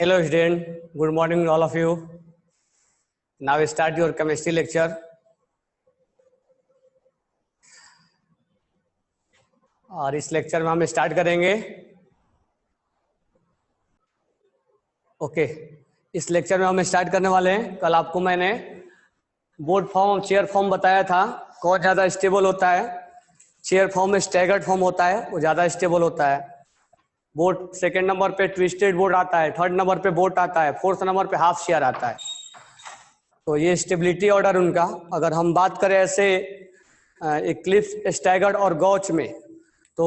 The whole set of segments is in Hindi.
Hello student, good morning all of you. Now start your chemistry lecture. और इस लेक्चर में हम स्टार्ट करेंगे इस लेक्चर में हम स्टार्ट करने वाले हैं। कल आपको मैंने बोर्ड फॉर्म चेयर फॉर्म बताया था, कौन ज़्यादा स्टेबल होता है। चेयर फॉर्म में स्टैगर्ड फॉर्म होता है, वो ज़्यादा स्टेबल होता है। बोर्ड सेकेंड नंबर पे ट्विस्टेड बोर्ड आता है, थर्ड नंबर पे बोर्ड आता है, फोर्थ नंबर पे हाफ चेयर आता है। तो ये स्टेबिलिटी ऑर्डर उनका। अगर हम बात करें ऐसे इक्लिप्स, स्टैगर्ड और गॉच में, तो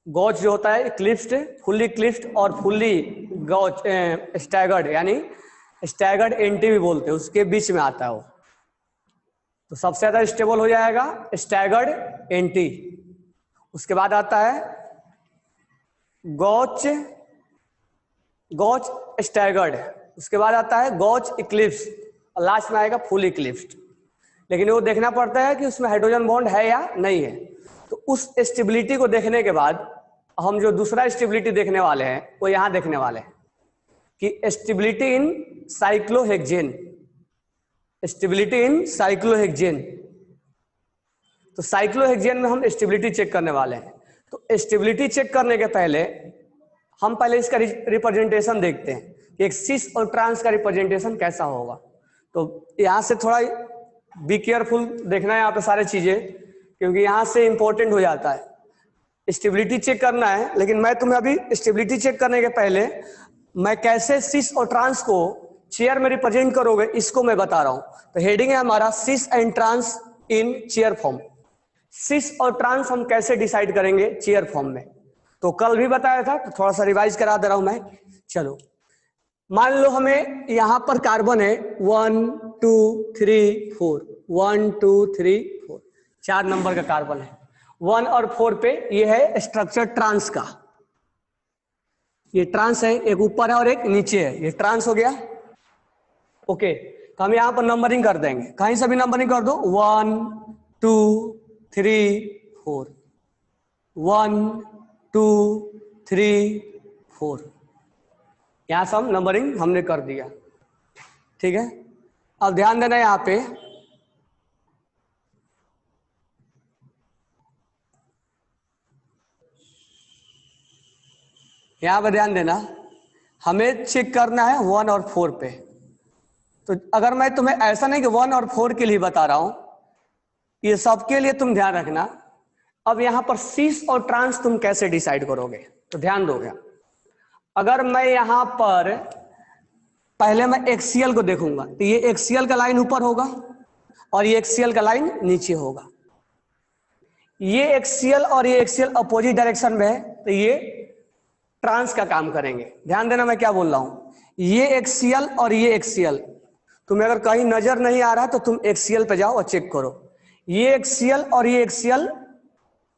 गॉच जो होता है इक्लिप्स्ड, फुल्ली क्लिप्स्ड और फुल्ली गॉच स्टैगर्ड, यानी स्टैगर्ड एंटी भी बोलते हैं, उसके बीच में आता है वो। तो सबसे ज्यादा स्टेबल हो जाएगा स्टैगर्ड एंटी। उसके बाद आता है गॉच स्टैगर्ड, उसके बाद आता है गॉच इक्लिप्स और लास्ट में आएगा फुल इक्लिप्स्ड। लेकिन वो देखना पड़ता है कि उसमें हाइड्रोजन बॉन्ड है या नहीं है। तो उस स्टेबिलिटी को देखने के बाद हम जो दूसरा स्टेबिलिटी देखने वाले हैं वो यहां देखने वाले हैं कि stability in cyclohexane. Stability in cyclohexane, तो साइक्लोहेक्सेन में हम स्टेबिलिटी चेक करने वाले हैं। तो स्टेबिलिटी चेक करने के पहले हम पहले इसका रिप्रेजेंटेशन देखते हैं कि एक सिस और ट्रांस का रिप्रेजेंटेशन कैसा होगा। तो यहां से थोड़ा बी केयरफुल देखना है यहाँ पे सारे चीजें, क्योंकि यहां से इंपॉर्टेंट हो जाता है। स्टेबिलिटी चेक करना है, लेकिन मैं तुम्हें अभी स्टेबिलिटी चेक करने के पहले मैं कैसे सिस और ट्रांस को चेयर में रिप्रेजेंट करोगे इसको मैं बता रहा हूं। तो हेडिंग है हमारा cis and trans in chair form. Cis और ट्रांस हम कैसे डिसाइड करेंगे चेयर फॉर्म में, तो कल भी बताया था, तो थोड़ा सा रिवाइज करा दे रहा हूं मैं। चलो, मान लो हमें यहां पर कार्बन है 1 2 3 4, 1 2 3 4, 4 नंबर का कार्बन है। 1 और 4 पे ये है स्ट्रक्चर ट्रांस का। ये ट्रांस है, एक ऊपर है और एक नीचे है, ये ट्रांस हो गया। ओके, तो हम यहां पर नंबरिंग कर देंगे, कहीं से भी नंबरिंग कर दो। 1 2 3 4, 1 2 3 4, यहां से हम नंबरिंग हमने कर दिया। ठीक है, अब ध्यान देना यहां पे ध्यान देना, हमें चेक करना है 1 और 4 पे। तो अगर मैं तुम्हें ऐसा नहीं कि 1 और 4 के लिए बता रहा हूं, ये सबके लिए तुम ध्यान रखना। अब यहां पर सिस और ट्रांस तुम कैसे डिसाइड करोगे, तो ध्यान दोगे। अगर मैं यहां पर पहले मैं एक्सीएल को देखूंगा, तो ये एक्सीएल का लाइन ऊपर होगा और ये एक्सीएल का लाइन नीचे होगा। ये एक्सीएल और ये एक्सीएल अपोजिट डायरेक्शन में है, तो ये ट्रांस का काम करेंगे। ध्यान देना मैं क्या बोल रहा हूं, ये एक्सीएल और ये एक्सीएल, तुम्हें अगर कहीं नजर नहीं आ रहा तो तुम एक्सीएल पे जाओ और चेक करो। ये एक्सीएल और ये एक्सीएल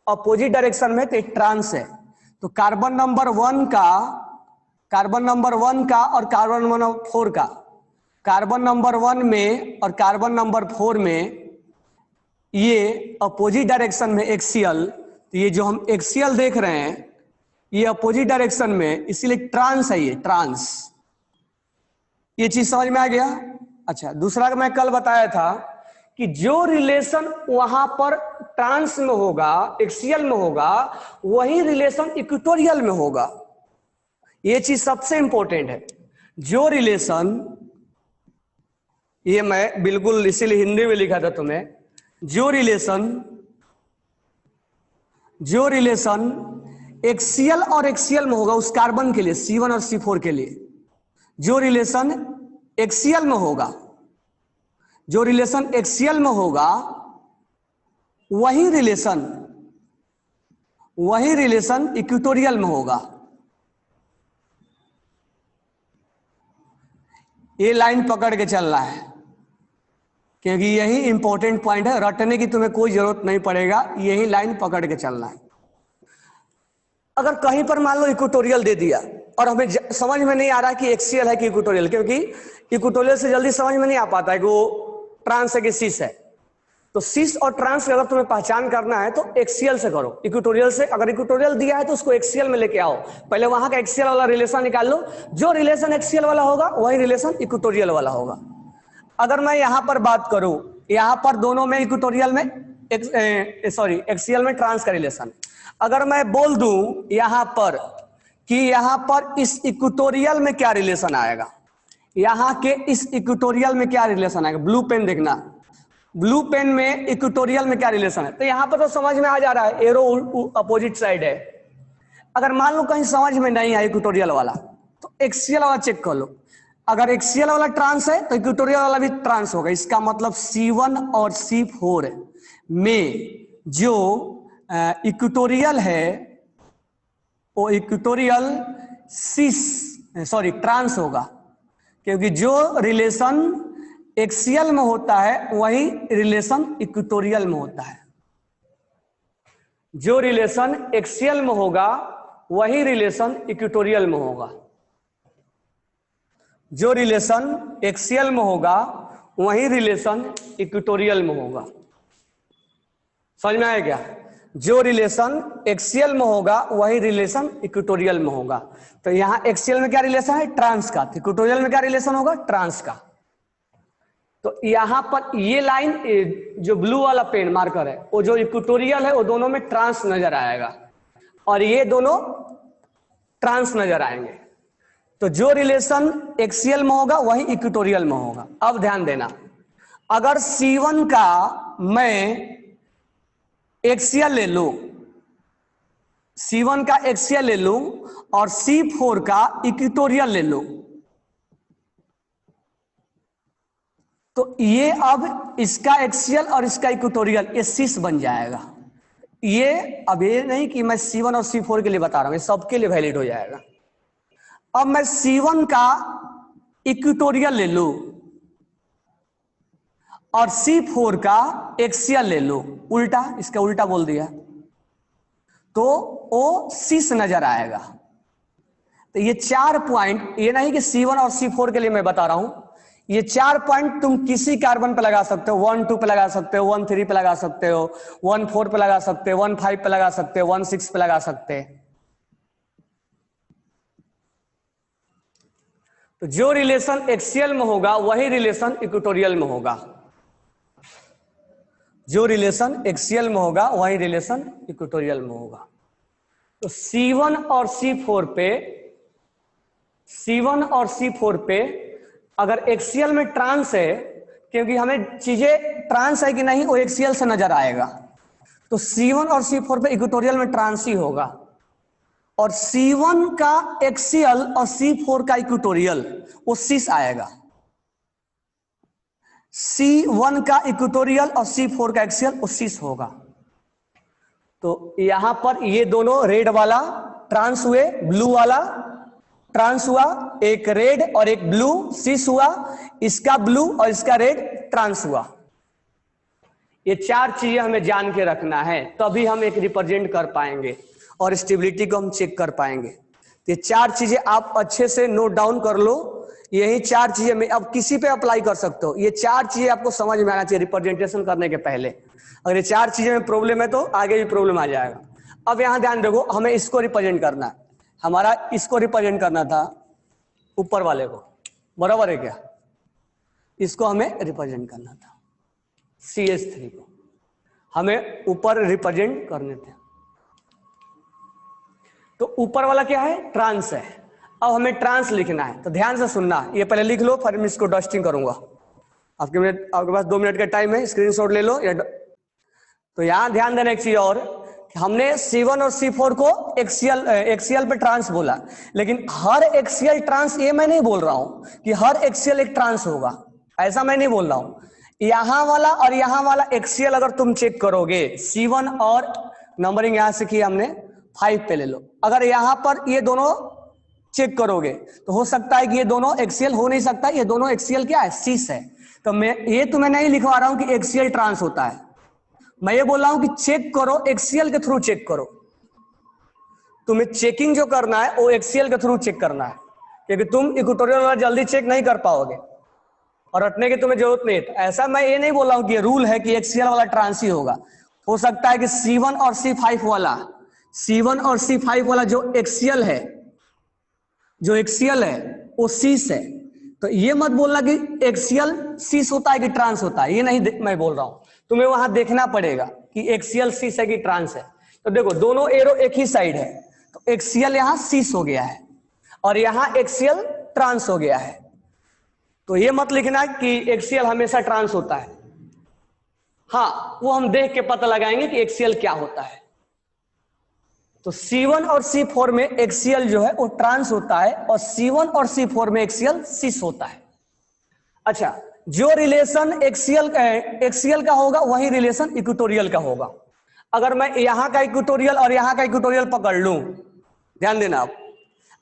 अपोजिट डायरेक्शन में, तो ट्रांस है। तो कार्बन नंबर 1 का और कार्बन नंबर 4 का, कार्बन नंबर 1 में और कार्बन नंबर 4 में ये अपोजिट डायरेक्शन में एक्सीएल। तो ये जो हम एक्सीएल देख रहे हैं ये अपोजिट डायरेक्शन में, इसीलिए ट्रांस है, ये ट्रांस। ये चीज समझ में आ गया। अच्छा, दूसरा मैं कल बताया था कि जो रिलेशन वहां पर ट्रांस में होगा, एक्सीएल में होगा, वही रिलेशन इक्वेटोरियल में होगा। ये चीज सबसे इंपॉर्टेंट है। जो रिलेशन, ये मैं बिल्कुल इसीलिए हिंदी में लिखा था तुम्हें, जो रिलेशन एक्सीएल और एक्सीएल में होगा उस कार्बन के लिए, C1 और C4 के लिए, जो रिलेशन एक्सीएल में होगा, वही रिलेशन इक्वेटोरियल में होगा। ये लाइन पकड़ के चलना है, क्योंकि यही इंपॉर्टेंट पॉइंट है। रटने की तुम्हें कोई जरूरत नहीं पड़ेगा, यही लाइन पकड़ के चलना है। अगर कहीं पर मान लो इक्वेटोरियल दे दिया और हमें समझ में नहीं आ रहा कि एक्सीएल है कि इक्वेटोरियल, क्योंकि इक्वेटोरियल से जल्दी समझ में नहीं आ पाता है कि वो ट्रांस है कि सिस है, तो सिस और ट्रांस अगर तुम्हें पहचान करना है तो एक्सियल से करो, इक्वेटोरियल से। अगर इक्वेटोरियल दिया है तो उसको एक्सियल में लेके आओ, पहले वहां का एक्सियल वाला रिलेशन निकाल लो, जो रिलेशन एक्सियल वाला होगा वही रिलेशन इक्वेटोरियल वाला होगा। अगर मैं यहां पर बात करूं, यहां पर दोनों में इक्वेटोरियल में एक्सियल में ट्रांस का रिलेशन, अगर मैं बोल दूं यहां पर कि यहां पर इस इक्वेटोरियल में क्या रिलेशन आएगा, यहां के इस इक्वेटोरियल में क्या रिलेशन आएगा, ब्लू पेन देखना, ब्लू पेन में इक्वेटोरियल में क्या रिलेशन है, तो यहां पर तो समझ में आ जा रहा है, एरो अपोजिट साइड है। अगर मान लो कहीं समझ में नहीं आया इक्वेटोरियल वाला तो एक्सियल वाला चेक कर लो, अगर एक्सियल वाला ट्रांस है तो इक्वेटोरियल वाला भी ट्रांस होगा। इसका मतलब C1 और C4 में जो इक्वेटोरियल है वो इक्वेटोरियल ट्रांस होगा, क्योंकि जो रिलेशन एक्सियल में होता है वही रिलेशन इक्वेटोरियल में होता है। जो रिलेशन एक्सियल में होगा वही रिलेशन इक्वेटोरियल में होगा, जो रिलेशन एक्सियल में होगा वही रिलेशन इक्वेटोरियल में होगा। समझ में आया क्या? जो रिलेशन एक्सियल में होगा वही रिलेशन इक्वेटोरियल में होगा। तो यहां एक्सियल में क्या रिलेशन है, ट्रांस का, इक्वेटोरियल में क्या रिलेशन होगा, ट्रांस का। तो यहां पर ये लाइन जो ब्लू वाला पेन मार्कर है वो जो इक्वेटोरियल है वो दोनों में ट्रांस नजर आएगा और ये दोनों ट्रांस नजर आएंगे। तो जो रिलेशन एक्सियल में होगा वही इक्वेटोरियल में होगा। अब ध्यान देना, अगर C1 का मैं एक्सियल ले लूं, C1 का एक्सियल ले लूं और C4 का इक्वेटोरियल ले लूं, तो ये अब इसका एक्सियल और इसका इक्वेटोरियल ये सिस बन जाएगा। ये अब ये नहीं कि मैं C1 और C4 के लिए बता रहा हूं, ये सबके लिए वैलिड हो जाएगा। अब मैं C1 का इक्वेटोरियल ले लूं और C4 का एक्सियल ले लूं, उल्टा, इसका उल्टा बोल दिया, तो वो सिस नजर आएगा। तो ये 4 पॉइंट, ये नहीं कि C1 और C4 के लिए मैं बता रहा हूं, ये 4 पॉइंट तुम किसी कार्बन पे लगा सकते हो, 1 2 पे लगा सकते हो, 1 3 पे लगा सकते हो, 1 4 पे लगा सकते हो, 1 5 पे लगा सकते हो, 1 6 पे लगा सकते हैं। तो जो रिलेशन एक्सियल में होगा वही रिलेशन इक्वेटोरियल में होगा, जो रिलेशन एक्सियल में होगा वही रिलेशन इक्वेटोरियल में होगा। तो C1 और C4 पे अगर एक्सियल में ट्रांस है, क्योंकि हमें चीजें ट्रांस है कि नहीं वो एक्सियल से नजर आएगा, तो C1 और C4 पे इक्वेटोरियल में ट्रांस ही होगा। और C1 का एक्सियल और C4 का इक्वेटोरियल वो सिस आएगा। C1 का इक्वेटोरियल और C4 का एक्सियल वो सिस होगा। तो यहां पर ये दोनों रेड वाला ट्रांस हुए, ब्लू वाला ट्रांस हुआ, एक रेड और एक ब्लू सिस हुआ, इसका ब्लू और इसका रेड ट्रांस हुआ। ये 4 चीजें हमें जान के रखना है, तभी हम एक रिप्रेजेंट कर पाएंगे और स्टेबिलिटी को हम चेक कर पाएंगे। ये 4 चीजें आप अच्छे से नोट डाउन कर लो। यही 4 चीजें में अब किसी पे अप्लाई कर सकते हो। ये 4 चीजें आपको समझ में आना चाहिए रिप्रेजेंटेशन करने के पहले। अगर ये 4 चीजें में प्रॉब्लम है तो आगे भी प्रॉब्लम आ जाएगा। अब यहां ध्यान रखो, हमें इसको रिप्रेजेंट करना है, हमारा इसको रिप्रेजेंट करना था, ऊपर वाले को, बराबर है क्या? इसको हमें रिप्रेजेंट करना था, CH3 को हमें ऊपर रिप्रेजेंट करने थे। तो ऊपर वाला क्या है, ट्रांस है। अब हमें ट्रांस लिखना है, तो ध्यान से सुनना, ये पहले लिख लो, फिर मैं इसको डस्टिंग करूंगा। आपके पास 2 मिनट का टाइम है, स्क्रीनशॉट ले लो। तो यहां ध्यान देना एक चीज और, हमने C1 और C4 को एक्सियल पे ट्रांस बोला, लेकिन हर एक्सियल ट्रांस, ये मैं नहीं बोल रहा हूं कि हर एक्सियल एक ट्रांस होगा, ऐसा मैं नहीं बोल रहा हूं। यहां वाला और यहां वाला एक्सियल अगर तुम चेक करोगे, C1 और नंबरिंग यहां से की हमने 5 पे ले लो, अगर यहां पर ये दोनों चेक करोगे तो हो सकता है कि ये दोनों एक्सियल हो नहीं सकता, ये दोनों एक्सियल क्या है, सिस है। तो मैं ये तुम्हें नहीं लिखवा रहा हूं कि एक्सियल ट्रांस होता है, मैं ये बोल रहा हूं कि चेक करो, एक्सियल के थ्रू चेक करो। तुम्हें चेकिंग जो करना है वो एक्सियल के थ्रू चेक करना है, क्योंकि तुम इक्वेटोरियल वाला जल्दी चेक नहीं कर पाओगे। और रटने की तुम्हें जरूरत नहीं है। ऐसा मैं ये नहीं बोल रहा हूं कि रूल है कि एक्सीएल वाला ट्रांस ही होगा, हो सकता है कि C1 और C5 वाला, C1 और C5 वाला जो एक्सीएल है, जो एक्सीएल है वो सीस है। तो ये मत बोलना कि एक्सीएल सीस होता है कि ट्रांस होता है, ये नहीं मैं बोल रहा हूं, तुम्हें वहां देखना पड़ेगा कि एक्सीएल सीस है कि ट्रांस है। तो देखो दोनों एरो एक ही साइड है, तो एक्सीएल यहां सीस हो गया है और यहां एक्सीएल ट्रांस हो गया है। तो ये मत लिखना कि एक्सीएल हमेशा ट्रांस होता है, हाँ वो हम देख के पता लगाएंगे कि एक्सीएल क्या होता है। तो C1 और C4 में एक्सीएल जो है वो ट्रांस होता है और C1 और C4 में एक्सीएल सीस होता है। अच्छा, जो रिलेशन एक्सीएल का होगा वही रिलेशन इक्वेटोरियल का होगा। अगर मैं यहां का इक्वेटोरियल और यहां का इक्वेटोरियल पकड़ लूं, ध्यान देना आप,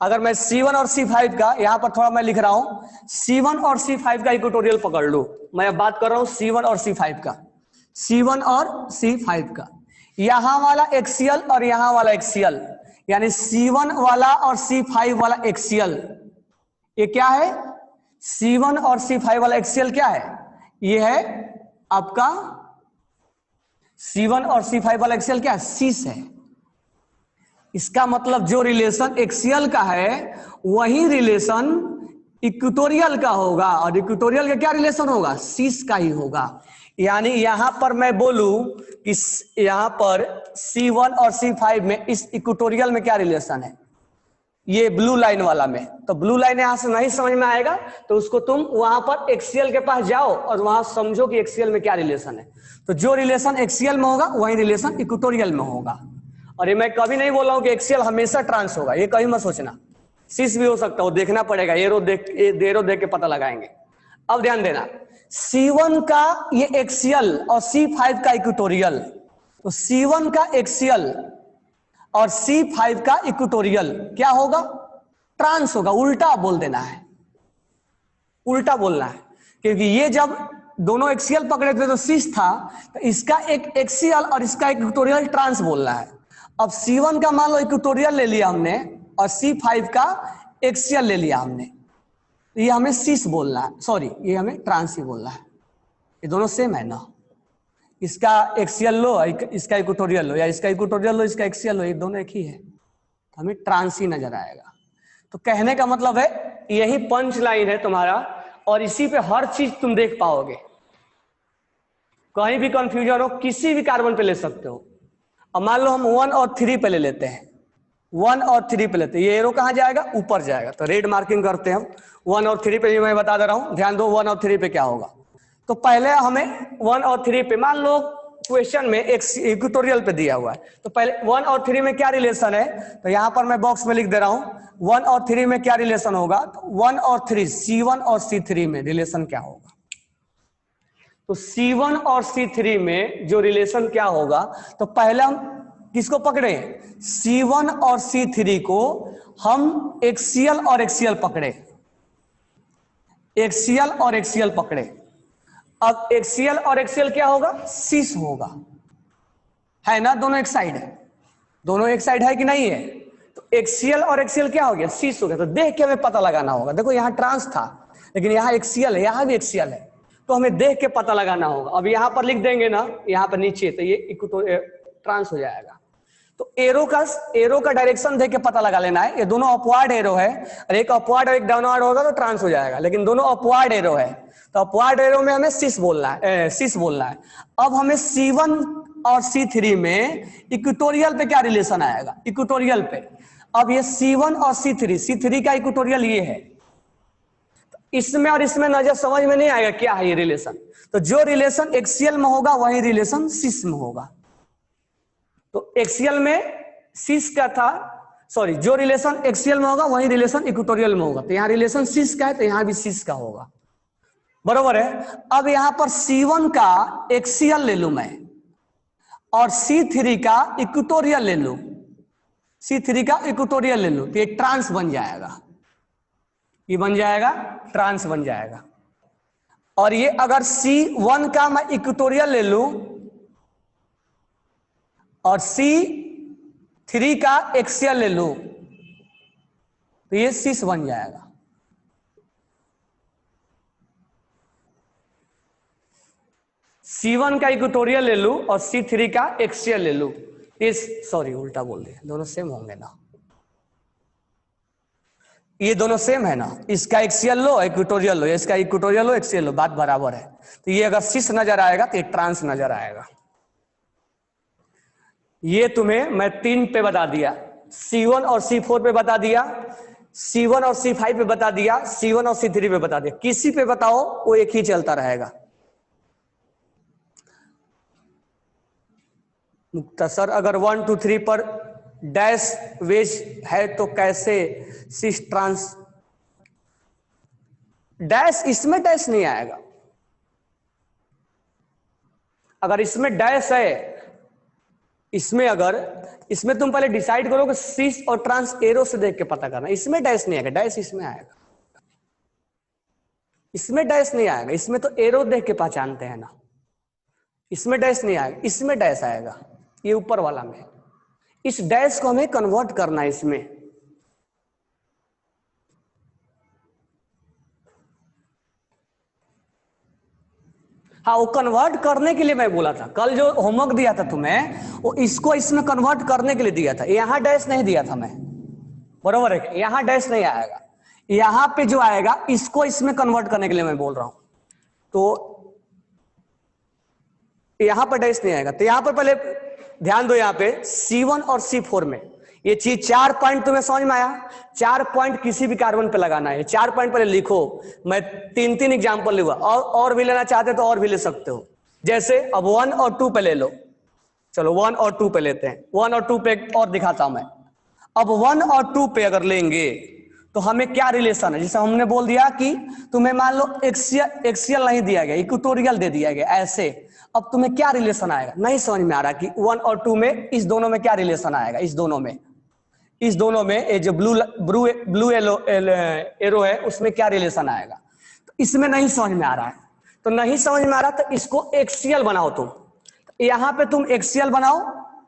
अगर मैं C1 और C5 का, यहां पर थोड़ा मैं लिख रहा हूं, C1 और C5 का इक्वेटोरियल पकड़ लूं, मैं अब बात कर रहा हूं C1 और C5 का, C1 और C5 का, यहां वाला एक्सीएल और यहां वाला एक्सीएल, यानी C1 वाला और C5 वाला एक्सीएल, ये क्या है? C1 और C5 वाला एक्सीएल क्या है? ये है आपका C1 और C5 वाला एक्सीएल क्या है? सीस है। इसका मतलब जो रिलेशन एक्सीएल का है वही रिलेशन इक्वेटोरियल का होगा, और इक्वेटोरियल का क्या रिलेशन होगा? सीस का ही होगा। यानी यहां पर मैं बोलूं कि यहां पर C1 और C5 में इस इक्वेटोरियल में क्या रिलेशन है, ये ब्लू लाइन वाला में, तो ब्लू लाइन यहां से नहीं समझ में आएगा तो उसको तुम वहां पर एक्सीएल के पास जाओ और वहां समझो कि एक्सीएल में क्या रिलेशन है। तो जो रिलेशन एक्सीएल में होगा वही रिलेशन इक्वेटोरियल में होगा। और ये मैं कभी नहीं बोल रहा हूं कि एक्सीएल हमेशा ट्रांस होगा, ये कभी मत सोचना, सीस भी हो सकता है, देखना पड़ेगा, एरो देख के पता लगाएंगे। अब ध्यान देना, C1 का ये एक्सीएल और C5 का इक्वेटोरियल, तो C1 का एक्सीएल और C5 का इक्वेटोरियल क्या होगा? ट्रांस होगा। उल्टा बोल देना है, उल्टा बोलना है, क्योंकि ये जब दोनों एक्सीएल पकड़े थे तो सीस था, तो इसका एक एक्सीएल और इसका इक्वेटोरियल ट्रांस बोलना है। अब C1 का मान लो इक्वेटोरियल ले लिया हमने और C5 का एक्सीएल ले लिया हमने, तो ये हमें सीस बोलना है, सॉरी ये हमें ट्रांस ही बोलना है। ये दोनों सेम है ना, इसका एक्सीएल लो इसका इक्वेटोरियल लो, या इसका इक्वेटोरियल लो इसका एक्सीएल लो, ये दोनों एक ही है, हमें ट्रांस ही नजर आएगा। तो कहने का मतलब है यही पंच लाइन है तुम्हारा, और इसी पे हर चीज तुम देख पाओगे। कहीं भी कंफ्यूजन हो किसी भी कार्बन पे ले सकते हो। अब मान लो हम 1 और 3 पे ले लेते हैं, 1 और 3 पे लेते हैं, ये एरो कहां जाएगा? ऊपर जाएगा, तो रेड मार्किंग करते हैं हम 1 और 3 पे, मैं बता दे रहा हूं, ध्यान दो 1 और 3 पे क्या होगा। तो पहले हमें 1 और 3 पे, मान लो क्वेश्चन में एक इक्वेटोरियल पे दिया हुआ है, तो पहले 1 और 3 में क्या रिलेशन है, तो यहां पर मैं बॉक्स में लिख दे रहा हूं 1 और 3 में क्या रिलेशन होगा। तो 1 और 3 C1 और C3 में रिलेशन क्या होगा? तो C1 और C3 में जो रिलेशन क्या होगा, तो पहले हम किसको पकड़े? C1 और C3 को हम एक्सीएल और एक्सीएल पकड़े, एक्सीएल और एक्सीएल पकड़े। अब एक्सीएल और एक्सीएल क्या होगा? सीस होगा, है ना, दोनों एक साइड है, दोनों एक साइड है कि नहीं है? तो एक्सीएल और एक्सीएल क्या हो गया? सीस हो गया। तो देख के हमें पता लगाना होगा, देखो यहां ट्रांस था लेकिन यहां एक्सीएल है, यहां भी एक्सीएल है, तो हमें देख के पता लगाना होगा। अब यहां पर लिख देंगे ना, यहां पर नीचे, तो ये ट्रांस हो जाएगा। तो एरो का डायरेक्शन देख के पता लगा लेना है, ये दोनों अपवार्ड एरो है, और एक अपवार्ड और एक डाउनवर्ड होगा तो ट्रांस हो जाएगा, लेकिन दोनों अपवार्ड एरो है, तो अपवार्ड एरो में हमें सीस बोलना है। अब हमें C1 और C3 में इक्वेटोरियल पे क्या रिलेशन आएगा? इक्वेटोरियल पे। अब ये C1 और C3 का इक्वेटोरियल ये है, इसमें और इसमें नजर समझ में नहीं आएगा क्या है ये रिलेशन। तो जो रिलेशन एक्सीएल में होगा वही रिलेशन सीस में होगा। तो एक्सीएल में सीस का था, सॉरी, जो रिलेशन एक्सीएल में होगा वही रिलेशन इक्वेटोरियल में होगा। तो यहां रिलेशन सीस का है तो यहां भी सीस का होगा, बरोबर है। अब यहां पर C1 का एक्सीएल ले लू मैं और C3 का इक्वेटोरियल ले लू, C3 का इक्वेटोरियल ले लू, तो ये ट्रांस बन जाएगा, ये बन जाएगा ट्रांस बन जाएगा। और ये अगर C1 का मैं इक्वेटोरियल ले लू और C3 का एक्सीएल ले लू, तो ये सीस बन जाएगा। C1 का इक्वेटोरियल ले लूं और C3 का एक्सियल ले लूं, सॉरी उल्टा बोल दिया, दोनों सेम होंगे ना, ये दोनों सेम है ना, इसका एक्सियल लो इक्वेटोरियल लो, इसका इक्वेटोरियल लो एक्सियल लो, बात बराबर है। तो ये अगर सिस नजर आएगा तो ये ट्रांस नजर आएगा। ये तुम्हें मैं 3 पे बता दिया, C1 और C4 पे बता दिया, C1 और C5 पे बता दिया, C1 और C3 पे बता दिया, किसी पे बताओ वो एक ही चलता रहेगा। मुख्तसर अगर 1 2 3 पर डैश वेज है तो कैसे सिस ट्रांस, डैश इसमें डैश नहीं आएगा। अगर इसमें डैश है, इसमें अगर इसमें तुम पहले डिसाइड करो कि सिस और ट्रांस एरो से देख के पता करना, इसमें डैश नहीं आएगा, डैश इसमें आएगा, इसमें डैश नहीं आएगा, इसमें तो एरो देख के पहचानते हैं ना, इसमें डैश नहीं आएगा, इसमें डैश आएगा, ये ऊपर वाला में। इस डैश को हमें कन्वर्ट करना है इसमें, हाँ वो कन्वर्ट करने के लिए मैं बोला था, कल जो होमवर्क दिया था तुम्हें वो इसको इसमें कन्वर्ट करने के लिए दिया था, यहां डैश नहीं दिया था मैं, बरोबर है, यहां डैश नहीं आएगा, यहां पे जो आएगा इसको इसमें कन्वर्ट करने के लिए मैं बोल रहा हूं, तो यहां पर डैश नहीं आएगा। तो यहां पर पहले ध्यान दो, यहां पे C1 और C4 में ये चीज 4 पॉइंट तुम्हें समझ में आया, 4 पॉइंट किसी भी कार्बन पे लगाना है, 4 पॉइंट पहले लिखो, मैं 3 एग्जांपल लूंगा, और भी लेना चाहते तो और भी ले सकते हो, जैसे अब 1 और 2 पे ले लो, चलो 1 और 2 पे लेते हैं, 1 और 2 पे और दिखाता हूं मैं। अब 1 और 2 पे अगर लेंगे तो हमें क्या रिलेशन है, जैसे हमने बोल दिया कि तुम्हें मान लो एक्सियल नहीं दिया गया, इक्वेटोरियल दे दिया गया ऐसे, अब तुम्हें क्या रिलेशन आएगा, नहीं समझ में आ रहा कि 1 और 2 में इस दोनों में क्या रिलेशन आएगा, इस दोनों में ये जो ब्लू एरो है उसमें क्या रिलेशन आएगा, तो इसमें नहीं समझ में आ रहा है, तो नहीं समझ में आ रहा तो इसको एक्सियल बनाओ तुम, यहां पे तुम एक्सियल बनाओ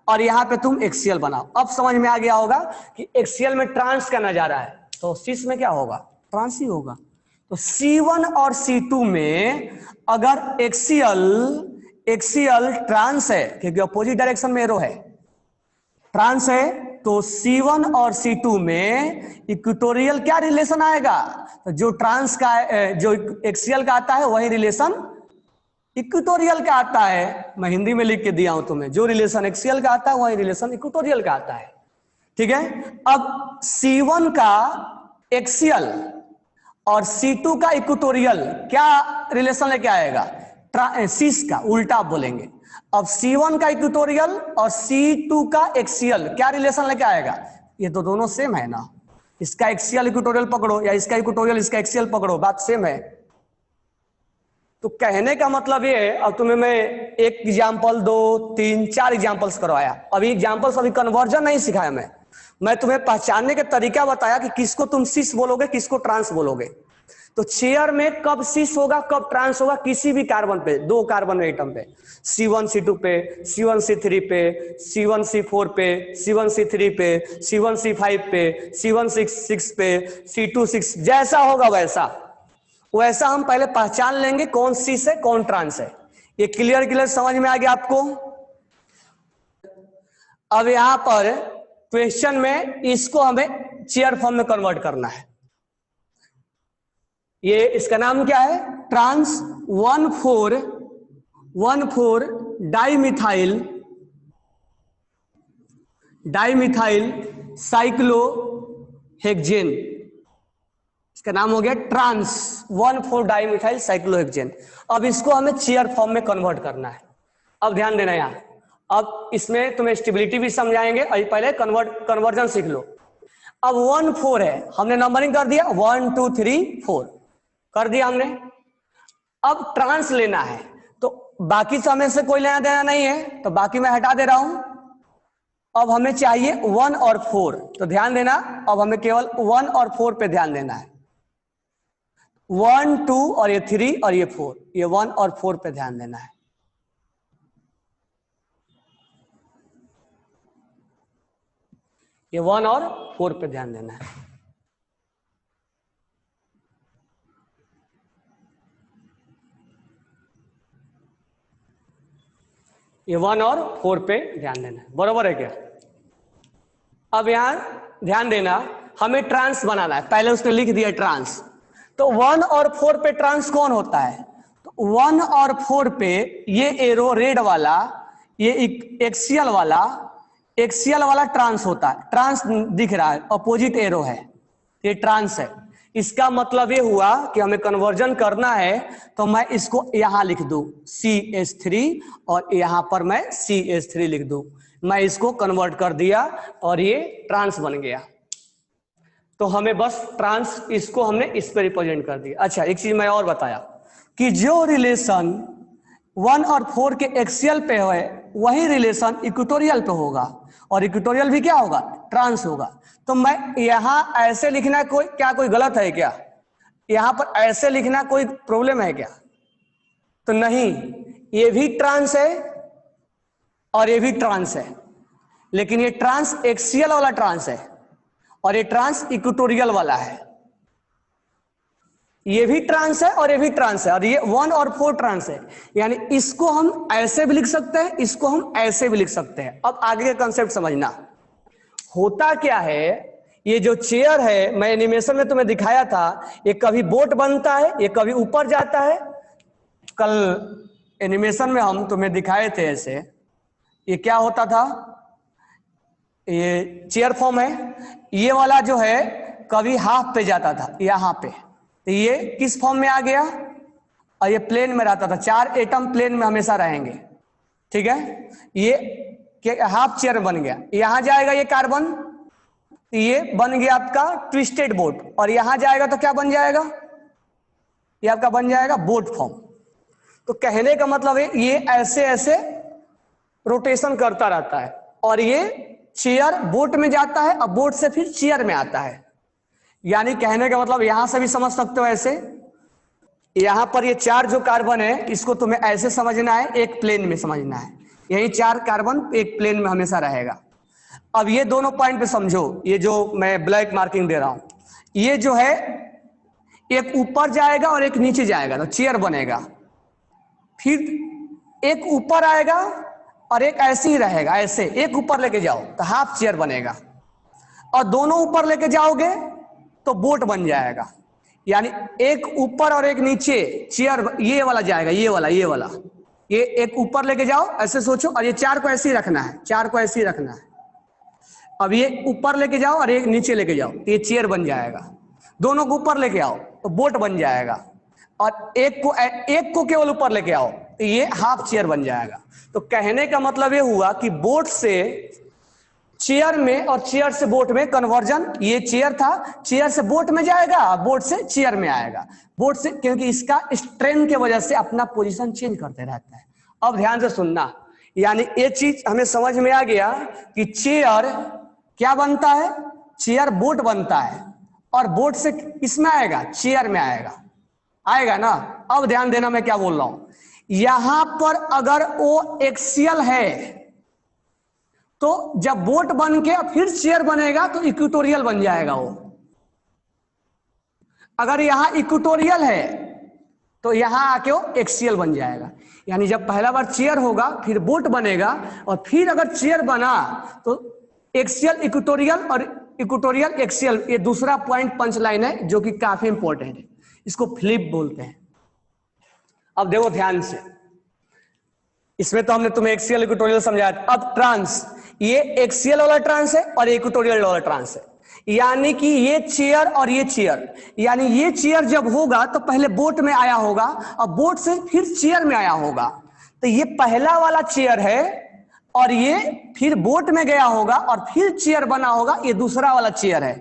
और यहां पे तुम एक्सियल बनाओ, अब समझ में आ गया होगा कि एक्सियल में ट्रांस का नजारा है, तो सिस में क्या होगा, ट्रांस ही होगा। तो C1 और C2 में अगर एक्सियल ट्रांस है, क्योंकि अपोजिट डायरेक्शन में एरो है, ट्रांस है, तो C1 और C2 में इक्वेटोरियल क्या रिलेशन आएगा, तो जो ट्रांस का जो एक्सियल का आता है वही रिलेशन इक्वेटोरियल का आता है, मैं हिंदी में लिख के दिया हूं तुम्हें, जो रिलेशन एक्सियल का आता है वही रिलेशन इक्वेटोरियल का आता है, ठीक है। अब C1 का एक्सियल और C2 का इक्वेटोरियल क्या रिलेशन लेके आएगा, सिस का उल्टा आप बोलेंगे, अब C1 का इक्वेटोरियल और C2 का एक्सियल क्या रिलेशन लेके आएगा, ये तो दोनों सेम है ना, इसका एक्सियल इक्वेटोरियल पकड़ो या इसका इक्वेटोरियल इसका एक्सियल पकड़ो, बात सेम है। तो कहने का मतलब ये है, अब तुम्हें मैं 1 एग्जाम्पल 2 3 4 एग्जाम्पल्स करवाया, अभी एग्जाम्पल्स अभी कन्वर्जन नहीं सिखाया मैं तुम्हें पहचानने का तरीका बताया कि किसको तुम सिस बोलोगे किसको ट्रांस बोलोगे। तो चेयर में कब सिस होगा कब ट्रांस होगा, किसी भी कार्बन पे, 2 कार्बन एटम पे, C1 C2 पे, C1 C3 पे, C1 C4 पे, C1 C3 पे, C1 C5 पे, C1 6 पे, C2 6, जैसा होगा वैसा हम पहले पहचान लेंगे कौन सिस है कौन ट्रांस है। ये क्लियर समझ में आ गया आपको। अब यहां पर क्वेश्चन में इसको हमें चेयर फॉर्म में कन्वर्ट करना है, ये इसका नाम क्या है, ट्रांस 1,4 डाइमिथाइल साइक्लोहेक्सेन, इसका नाम हो गया ट्रांस 1,4 डाइमिथाइल साइक्लोहेक्सेन। अब इसको हमें चेयर फॉर्म में कन्वर्ट करना है। अब ध्यान देना यहां, अब इसमें तुम्हें स्टेबिलिटी भी समझाएंगे, अभी पहले कन्वर्जन सीख लो। अब 1,4 है, हमने नंबरिंग कर दिया 1 2 3 4 कर दिया हमने। अब ट्रांस लेना है, तो बाकी समय से कोई लेना देना नहीं है, तो बाकी मैं हटा दे रहा हूं। अब हमें चाहिए 1 और 4, तो ध्यान देना अब हमें केवल 1 और 4 पे ध्यान देना है, 1 2 और ये 3 और ये 4, ये 1 और 4 पे ध्यान देना है। ये 1 और 4 पे ध्यान देना है। ये 1 और 4 पे ध्यान देना, बरोबर है क्या? अब यहां ध्यान देना, हमें ट्रांस बनाना है, पहले उसने लिख दिया ट्रांस, तो 1 और 4 पे ट्रांस कौन होता है? तो 1 और 4 पे ये एरो रेड वाला, ये एक्सियल वाला ट्रांस होता है, ट्रांस दिख रहा है, अपोजिट एरो है, ये ट्रांस है। इसका मतलब ये हुआ कि हमें कन्वर्जन करना है, तो मैं इसको यहां लिख दूं CH3 और यहां पर मैं CH3 लिख दूं, मैं इसको कन्वर्ट कर दिया और ये ट्रांस बन गया। तो हमें बस ट्रांस, इसको हमने इस पे रिप्रेजेंट कर दिया। अच्छा, एक चीज मैं और बताया कि जो रिलेशन 1 और 4 के एक्सियल पे है वही रिलेशन इक्वेटोरियल पे होगा, और इक्वेटोरियल भी क्या होगा? ट्रांस होगा। तो मैं यहां ऐसे लिखना कोई गलत है क्या? यहां पर ऐसे लिखना कोई प्रॉब्लम है क्या? तो नहीं, ये भी ट्रांस है और ये भी ट्रांस है, लेकिन ये ट्रांस एक्सियल वाला ट्रांस है और ये ट्रांस इक्वेटोरियल वाला है। ये भी ट्रांस है और ये भी ट्रांस है, और ये 1 और 4 ट्रांस है, यानी इसको हम ऐसे भी लिख सकते हैं, इसको हम ऐसे भी लिख सकते हैं। अब आगे का कंसेप्ट समझना, होता क्या है, ये जो चेयर है, मैं एनिमेशन में तुम्हें दिखाया था, ये कभी बोट बनता है, ये कभी ऊपर जाता है। कल एनिमेशन में हम तुम्हें दिखाए थे ऐसे, ये क्या होता था, ये चेयर फॉर्म है, ये वाला जो है कभी हाफ पे जाता था यहां पे, तो ये किस फॉर्म में आ गया, और ये प्लेन में रहता था, 4 एटम प्लेन में हमेशा रहेंगे, ठीक है। ये हाफ चेयर बन गया, यहां जाएगा ये कार्बन, ये बन गया आपका ट्विस्टेड बोट, और यहां जाएगा तो क्या बन जाएगा, ये आपका बन जाएगा बोट फॉर्म। तो कहने का मतलब है ये ऐसे ऐसे रोटेशन करता रहता है, और ये चेयर बोट में जाता है और बोट से फिर चेयर में आता है। यानी कहने का मतलब यहां से भी समझ सकते हो ऐसे, यहां पर ये 4 जो कार्बन है इसको तुम्हें ऐसे समझना है, एक प्लेन में समझना है, यही 4 कार्बन एक प्लेन में हमेशा रहेगा। अब ये दोनों पॉइंट पे समझो, ये जो मैं ब्लैक मार्किंग दे रहा हूं, ये जो है एक ऊपर जाएगा और एक नीचे जाएगा तो चेयर बनेगा, फिर एक ऊपर आएगा और एक ऐसे ही रहेगा, ऐसे एक ऊपर लेके जाओ तो हाफ चेयर बनेगा, और दोनों ऊपर लेके जाओगे तो बोट बन जाएगा। यानी एक ऊपर और एक नीचे चेयर, ये वाला जाएगा, ये वाला ये एक ऊपर लेके जाओ, ऐसे सोचो, और ये 4 को ऐसे ही रखना है, 4 को ऐसे ही रखना है। अब ये ऊपर लेके जाओ और एक नीचे लेके जाओ तो ये चेयर बन जाएगा, दोनों को ऊपर लेके आओ तो बोट बन जाएगा, और एक को केवल ऊपर लेके आओ तो ये हाफ चेयर बन जाएगा। तो कहने का मतलब ये हुआ कि बोट से चेयर में और चेयर से बोट में कन्वर्जन, ये चेयर था, चेयर से बोट में जाएगा, बोट से चेयर में आएगा, बोट से, क्योंकि इसका स्ट्रेन के वजह से अपना पोजीशन चेंज करते रहता है। अब ध्यान से सुनना, यानी ये चीज हमें समझ में आ गया कि चेयर क्या बनता है, चेयर बोट बनता है, और बोट से किसमें आएगा, चेयर में आएगा ना। अब ध्यान देना मैं क्या बोल रहा हूं, यहां पर अगर वो एक्सियल है तो जब बोट बन के फिर चेयर बनेगा तो इक्वेटोरियल बन जाएगा वो। अगर यहां इक्वेटोरियल है तो यहां आके वो एक्सियल बन जाएगा। यानी जब पहला बार चेयर होगा फिर बोट बनेगा, और फिर अगर चेयर बना तो एक्सियल इक्वेटोरियल और इक्वेटोरियल एक्सियल, ये दूसरा पॉइंट पंच लाइन है जो कि काफी इंपॉर्टेंट है, इसको फ्लिप बोलते हैं। अब देखो ध्यान से, इसमें तो हमने तुम्हें एक्सियल इक्वेटोरियल समझाया था। अब ट्रांस, ये एक्सियल वाला ट्रांस है और इक्वेटोरियल वाला ट्रांस है, यानी कि ये चेयर और ये चेयर, यानी ये चेयर जब होगा तो पहले बोट में आया होगा और बोट से फिर चेयर में आया होगा, तो ये पहला वाला चेयर है और ये फिर बोट में गया होगा और फिर चेयर बना होगा, ये दूसरा वाला चेयर है।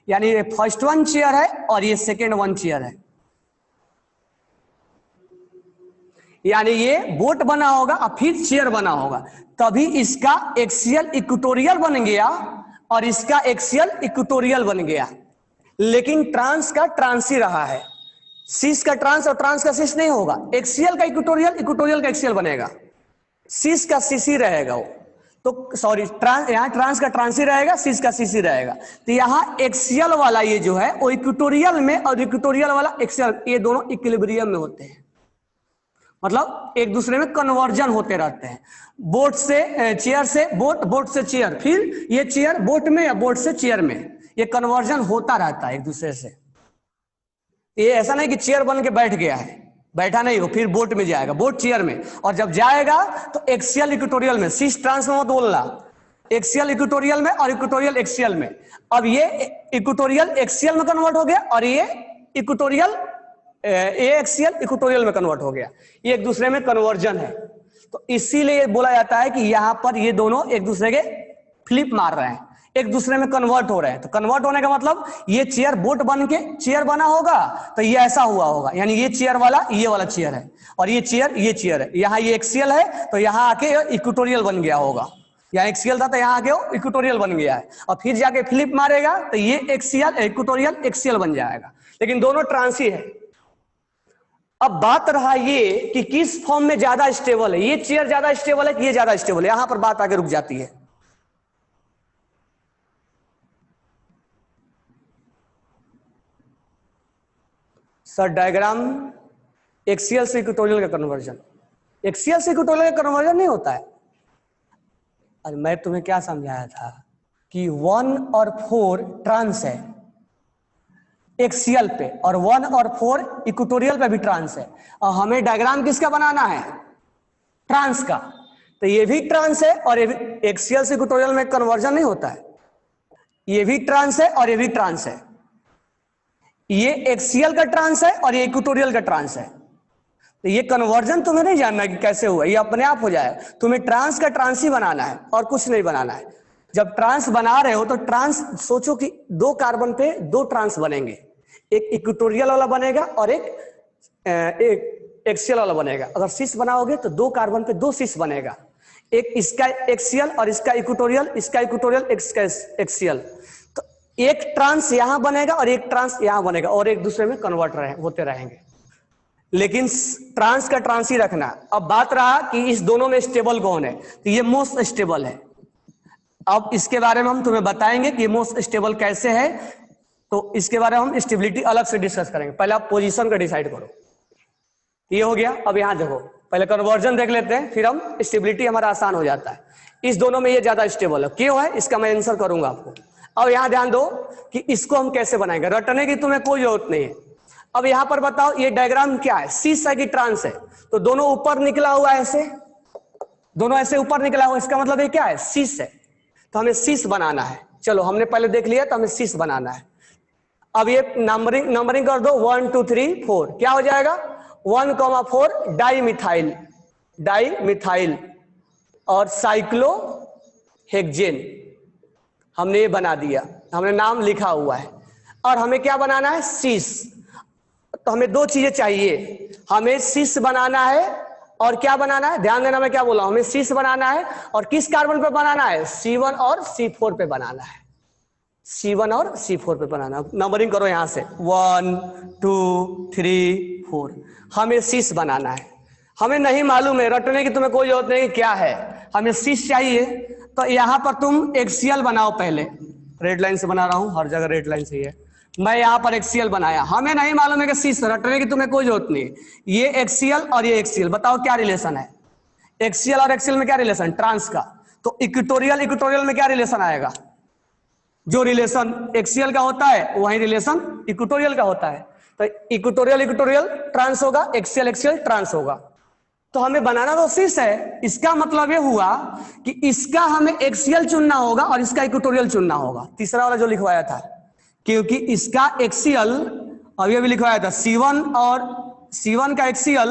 यानी ये फर्स्ट वन चेयर है और ये सेकेंड वन चेयर है, यानी ये बोट बना होगा और फिर चेयर बना होगा, तभी इसका एक्सियल इक्वेटोरियल बन गया और इसका एक्सियल इक्वेटोरियल बन गया। लेकिन ट्रांस का ट्रांस ही रहा है, सीस का ट्रांस और ट्रांस का सीस नहीं होगा। एक्सियल का इक्वेटोरियल, इक्वेटोरियल का एक्सियल बनेगा, सीस का सीस ही रहेगा वो। तो सॉरी, यहाँ ट्रांस का ट्रांस ही रहेगा, सीस का सीस ही रहेगा। तो यहाँ एक्सियल वाला ये जो है वो इक्वेटोरियल में और इक्वेटोरियल वाला एक्सियल, ये दोनों इक्विलिब्रियम में होते हैं। मतलब एक दूसरे में कन्वर्जन होते रहते हैं। बोट से चेयर से बोट, बोट से चेयर, फिर ये चेयर बोट में या बोट से चेयर में, ये कन्वर्जन होता रहता है एक दूसरे से। ये ऐसा नहीं कि चेयर बन के बैठ गया है, बैठा नहीं हो फिर बोट में जाएगा, बोट चेयर में, और जब जाएगा तो एक्सियल इक्वेटोरियल में, सिस ट्रांस में मत बोलना, एक्सियल इक्वेटोरियल में और इक्वेटोरियल एक्सियल में। अब ये इक्वेटोरियल एक्सियल में कन्वर्ट हो गया और ये इक्वेटोरियल एक्सियल इक्वेटोरियल में कन्वर्ट हो गया। ये एक दूसरे में कन्वर्जन है, तो इसीलिए बोला जाता है कि यहां पर ये दोनों एक दूसरे के फ्लिप मार रहे हैं, एक दूसरे में कन्वर्ट हो रहे हैं। तो कन्वर्ट होने का मतलब ये चेयर बोट बन के चेयर बना होगा तो ये ऐसा हुआ होगा, यानी ये चेयर वाला ये वाला चेयर है और ये चेयर है, यहाँ ये एक्सियल है तो यहाँ आके इक्वेटोरियल बन गया होगा, यहाँ एक्सियल था तो यहाँ आके वो इक्वेटोरियल बन गया है, और फिर जाके फ्लिप मारेगा तो ये एक्सियल इक्वेटोरियल एक्सियल बन जाएगा, लेकिन दोनों ट्रांस ही है। अब बात रहा ये कि किस फॉर्म में ज्यादा स्टेबल है, ये चेयर ज्यादा स्टेबल है कि ये ज्यादा स्टेबल है, यहां पर बात आगे रुक जाती है। सर डायग्राम एक्सियल से इक्वेटोरियल का कन्वर्जन, एक्सियल से इक्वेटोरियल का कन्वर्जन नहीं होता है। अरे मैं तुम्हें क्या समझाया था कि 1 और 4 ट्रांस है एक्सियल पे, और 1 और 4 इक्वेटोरियल पे भी ट्रांस है, और हमें डायग्राम किसका बनाना है, ट्रांस का। तो ये भी ट्रांस है और ये भी, एक्सियल से इक्वेटोरियल में कन्वर्जन नहीं होता है, ये भी ट्रांस है और ये भी ट्रांस है, ये एक्सियल का ट्रांस है और ये इक्वेटोरियल का ट्रांस है। तो ये कन्वर्जन तुम्हें नहीं जानना कि कैसे हुआ, ये अपने आप हो जाए, तुम्हें ट्रांस का ट्रांस ही बनाना है और कुछ नहीं बनाना है। जब ट्रांस बना रहे हो तो ट्रांस सोचो कि 2 कार्बन पे 2 ट्रांस बनेंगे, एक इक्वेटोरियल वाला बनेगा और एक एक्सियल वाला बनेगा। अगर सिस बनाओगे तो 2 कार्बन पे 2 सिस बनेगा, एक इसका एक्सियल और इसका इक्वेटोरियल, इसका इक्वेटोरियल इसका एक्सियल। तो एक ट्रांस यहां बनेगा और एक ट्रांस यहां बनेगा और एक दूसरे में कन्वर्ट होते रहेंगे, लेकिन ट्रांस का ट्रांस ही रखना। अब बात रहा कि इस दोनों में स्टेबल कौन है, तो ये मोस्ट स्टेबल है। अब इसके बारे में हम तुम्हें बताएंगे कि ये मोस्ट स्टेबल कैसे है, तो इसके बारे में हम स्टेबिलिटी अलग से डिस्कस करेंगे। पहले आप पोजीशन का डिसाइड करो, ये हो गया। अब यहां देखो, पहले कन्वर्जन देख लेते हैं, फिर हम स्टेबिलिटी हमारा आसान हो जाता है। इस दोनों में ये ज्यादा स्टेबल है, क्यों है इसका मैं आंसर करूंगा आपको। अब यहां ध्यान दो कि इसको हम कैसे बनाएंगे, रटने की तुम्हें कोई जरूरत नहीं है। अब यहां पर बताओ ये डायग्राम क्या है, सिस है कि ट्रांस है, तो दोनों ऊपर निकला हुआ है, ऐसे दोनों ऐसे ऊपर निकला हुआ, इसका मतलब ये क्या है, सिस है। तो हमें सिस बनाना है, चलो हमने पहले देख लिया, तो हमें सिस बनाना है। अब ये नंबरिंग कर दो, 1 2 3 4, क्या हो जाएगा 1,4 डाई मिथाइल और साइक्लोहेक्सेन, हमने ये बना दिया, हमने नाम लिखा हुआ है। और हमें क्या बनाना है, सिस। तो हमें 2 चीजें चाहिए, हमें सिस बनाना है और क्या बनाना है, ध्यान देना मैं क्या बोला, हमें सिस बनाना है और किस कार्बन पे बनाना है, C1 और C4 पे बनाना है, C1 और C4 पे बनाना। नंबरिंग करो यहां से 1 2 3 4, हमें सिस बनाना है। हमें नहीं मालूम है, रटने की तुम्हें कोई जरूरत नहीं, क्या है हमें सिस चाहिए। तो यहां पर तुम एक्सियल बनाओ, पहले रेड लाइन से बना रहा हूं, हर जगह रेड लाइन से ही है। मैं यहां पर एक्सियल बनाया, हमें नहीं मालूम है कि सिस, रटने की तुम्हें कोई जरूरत नहीं। ये एक्सियल और ये एक्सियल, बताओ क्या रिलेशन है, एक्सियल और एक्सियल में क्या रिलेशन, ट्रांस का। तो इक्वेटोरियल में क्या रिलेशन आएगा, जो रिलेशन एक्सियल का होता है वही रिलेशन इक्वेटोरियल का होता है। तो इक्वेटोरियल ट्रांस होगा, एक्सियल ट्रांस होगा। तो हमें बनाना तो सिस है, इसका मतलब ये हुआ कि इसका हमें एक्सियल चुनना होगा और इसका इक्वेटोरियल चुनना होगा, तीसरा वाला जो लिखवाया था, क्योंकि इसका एक्सियल अब ये भी लिखवाया था, C1 का एक्सियल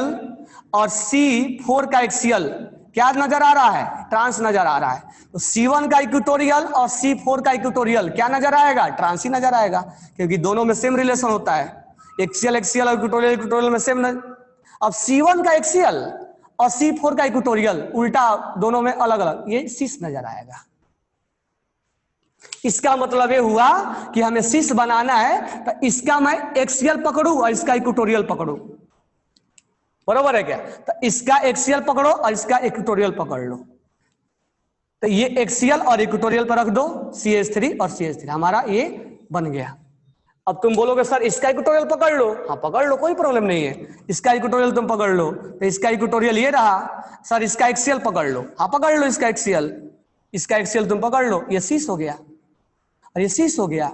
और C4 का एक्सियल क्या नजर आ रहा है, ट्रांस नजर आ रहा है। तो C1 का इक्वेटोरियल और C4 का इक्वेटोरियल क्या नजर आएगा, ट्रांस ही नजर आएगा, क्योंकि दोनों में सेम रिलेशन होता है, एक्सियल और इक्वेटोरियल में सेम। अब C1 का एक्सियल और C4 का इक्वेटोरियल उल्टा, दोनों में अलग अलग, ये सिस नजर आएगा। इसका मतलब ये हुआ कि हमें सिस बनाना है, तो इसका मैं एक्सियल पकड़ू और इसका इक्वेटोरियल पकड़ू, बरोबर है क्या। तो इसका एक्सियल पकड़ो और इसका इक्वेटोरियल पकड़ लो, तो ये एक्सियल और इक्वेटोरियल पर रख दो, CH3 और CH3, हमारा ये बन गया। अब तुम बोलोगे सर इसका इक्वेटोरियल पकड़ लो, हाँ पकड़ लो, कोई प्रॉब्लम नहीं है, इसका इक्वेटोरियल तुम पकड़ लो। तो इसका इक्वेटोरियल ये रहा। सर इसका एक्सियल पकड़ लो, हाँ पकड़ लो इसका एक्सियल, इसका एक्सियल तुम पकड़ लो, ये सीस हो गया और ये सीस हो गया।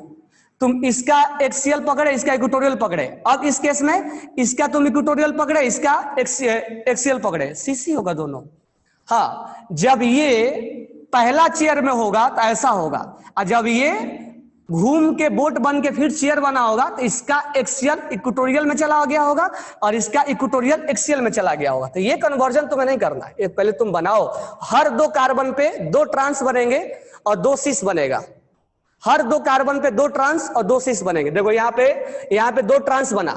तुम इसका एक्सियल पकड़े, इसका इक्वेटोरियल पकड़े। अब इस केस में इसका तुम इक्वेटोरियल पकड़े, इसका एक्सियल पकड़े, सीसी होगा दोनों। हाँ, जब ये पहला चेयर में होगा तो ऐसा होगा, और जब ये घूम के बोट बन के फिर चेयर बना होगा तो इसका एक्सियल इक्वेटोरियल में चला गया होगा और इसका इक्वेटोरियल एक्सियल में चला गया होगा। तो ये कन्वर्जन तुम्हें नहीं करना है, पहले तुम बनाओ। हर 2 कार्बन पे 2 ट्रांस बनेंगे और 2 सिस बनेगा। हर 2 कार्बन पे 2 ट्रांस और 2 सिस बनेंगे। देखो यहाँ पे 2 ट्रांस बना,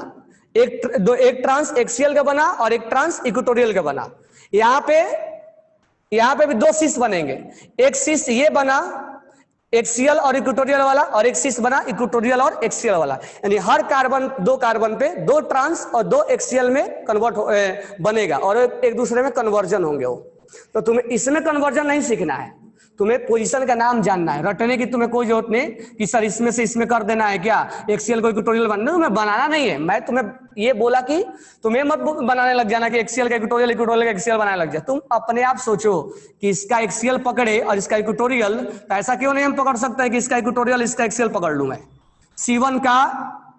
एक ट्रांस एक्सियल का बना और एक ट्रांस इक्वेटोरियल का बना। यहाँ पे भी 2 सिस बनेंगे, एक सिस ये बना एक्सियल और इक्वेटोरियल वाला, और एक सिस बना इक्वेटोरियल और एक्सियल वाला। यानी हर 2 कार्बन पे 2 ट्रांस और 2 एक्सियल में कन्वर्ट बनेगा और एक दूसरे में कन्वर्जन होंगे वो। तो तुम्हें इसमें कन्वर्जन नहीं सीखना है, तुम्हें पोजीशन का नाम जानना है। रटने की तुम्हें कोई जरूरत नहीं कि सर इसमें से इसमें कर देना है क्या, एक्सियल को इक्वेटोरियल बनना, तुम्हें बनाना नहीं है। मैं तुम्हें ये बोला कि तुम्हें मत बनाने लग जाना कि एक्सियल का इक्वेटोरियल, इक्वेटोरियल का एक्सियल बनाने लग जाए। तुम अपने आप सोचो कि इसका एक्सियल पकड़े और इसका इक्वेटोरियल, तो ऐसा क्यों नहीं हम पकड़ सकते हैं कि इसका इक्वेटोरियल इसका एक्सियल पकड़ लूं, मैं C1 का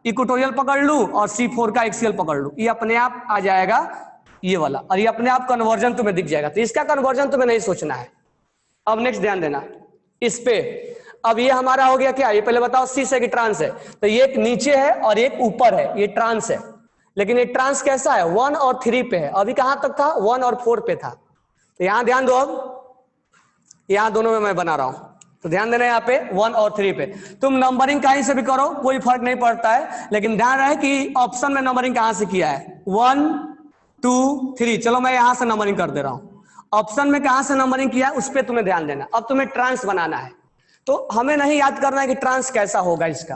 इक्वेटोरियल पकड़ लूं और C4 का एक्सियल पकड़ लूं, ये अपने आप आ जाएगा ये वाला, और ये अपने आप कन्वर्जन तुम्हें दिख जाएगा। तो इसका कन्वर्जन तुम्हें नहीं सोचना है। अब नेक्स्ट ध्यान देना इस पे। अब ये हमारा हो गया क्या, ये पहले बताओ सिस है कि ट्रांस है। तो ये एक नीचे है और एक ऊपर है, ये ट्रांस है। लेकिन ये ट्रांस कैसा है, 1 और 3 पे है। अभी कहां तक था, 1 और 4 पे था। तो यहां ध्यान दो, अब यहां दोनों में मैं बना रहा हूं, तो ध्यान देना यहाँ पे 1 और 3 पे। तुम नंबरिंग कहीं से भी करो, कोई फर्क नहीं पड़ता है, लेकिन ध्यान रहे कि ऑप्शन में नंबरिंग कहां से किया है, 1 2 3। चलो मैं यहां से नंबरिंग कर दे रहा हूं। ऑप्शन में कहां से नंबरिंग किया है उस पर तुम्हें ध्यान देना। अब तुम्हें ट्रांस बनाना है, तो हमें नहीं याद करना है कि ट्रांस कैसा होगा इसका।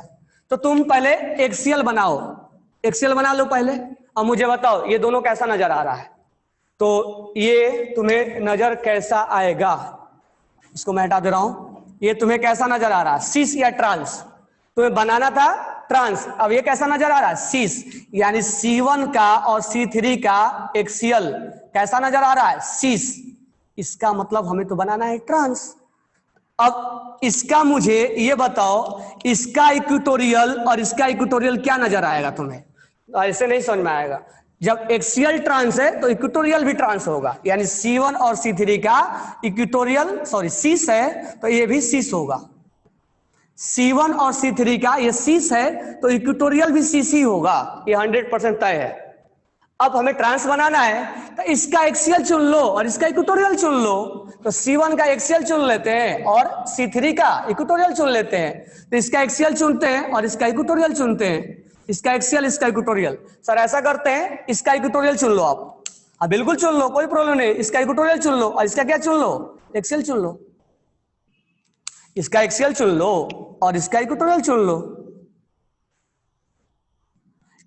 तो तुम पहले एक्सियल बनाओ, एक्सियल बना लो पहले। अब मुझे बताओ ये दोनों कैसा नजर आ रहा है, तो ये तुम्हें नजर कैसा आएगा, इसको मैं हटा दे रहा हूं। ये तुम्हें कैसा नजर आ रहा है, सिस या ट्रांस? तुम्हें बनाना था ट्रांस, अब ये कैसा नजर आ रहा है, सिस। यानी C1 का और C3 का एक्सियल कैसा नजर आ रहा है, सिस। इसका मतलब हमें तो बनाना है ट्रांस। अब इसका मुझे ये बताओ, इसका इक्वेटोरियल और इसका इक्वेटोरियल क्या नजर आएगा तुम्हें? ऐसे नहीं समझ में आएगा। जब एक्सियल ट्रांस है तो इक्वेटोरियल भी ट्रांस होगा, यानी C1 और C3 का इक्वेटोरियल सिस है तो ये भी सिस होगा। C1 और C3 का ये सिस है तो इक्वेटोरियल भी सिस ही होगा, ये 100% तय है। अब हमें ट्रांस बनाना है तो इसका एक्सियल चुन लो और इसका इक्वेटोरियल चुन लो। तो C1 का एक्सियल चुन लेते हैं और C3 का इक्वेटोरियल चुन लेते हैं। तो इसका एक्सियल चुनते हैं और इसका इक्वेटोरियल चुनते हैं, इसका एक्सियल इसका इक्वेटोरियल। सर ऐसा करते हैं, इसका इक्वेटोरियल चुन लो आप। हाँ बिल्कुल चुन लो, कोई प्रॉब्लम नहीं। इसका इक्वेटोरियल चुन लो और इसका क्या चुन लो, एक्सियल चुन लो। इसका एक्सियल चुन लो और इसका इक्वेटोरियल चुन लो।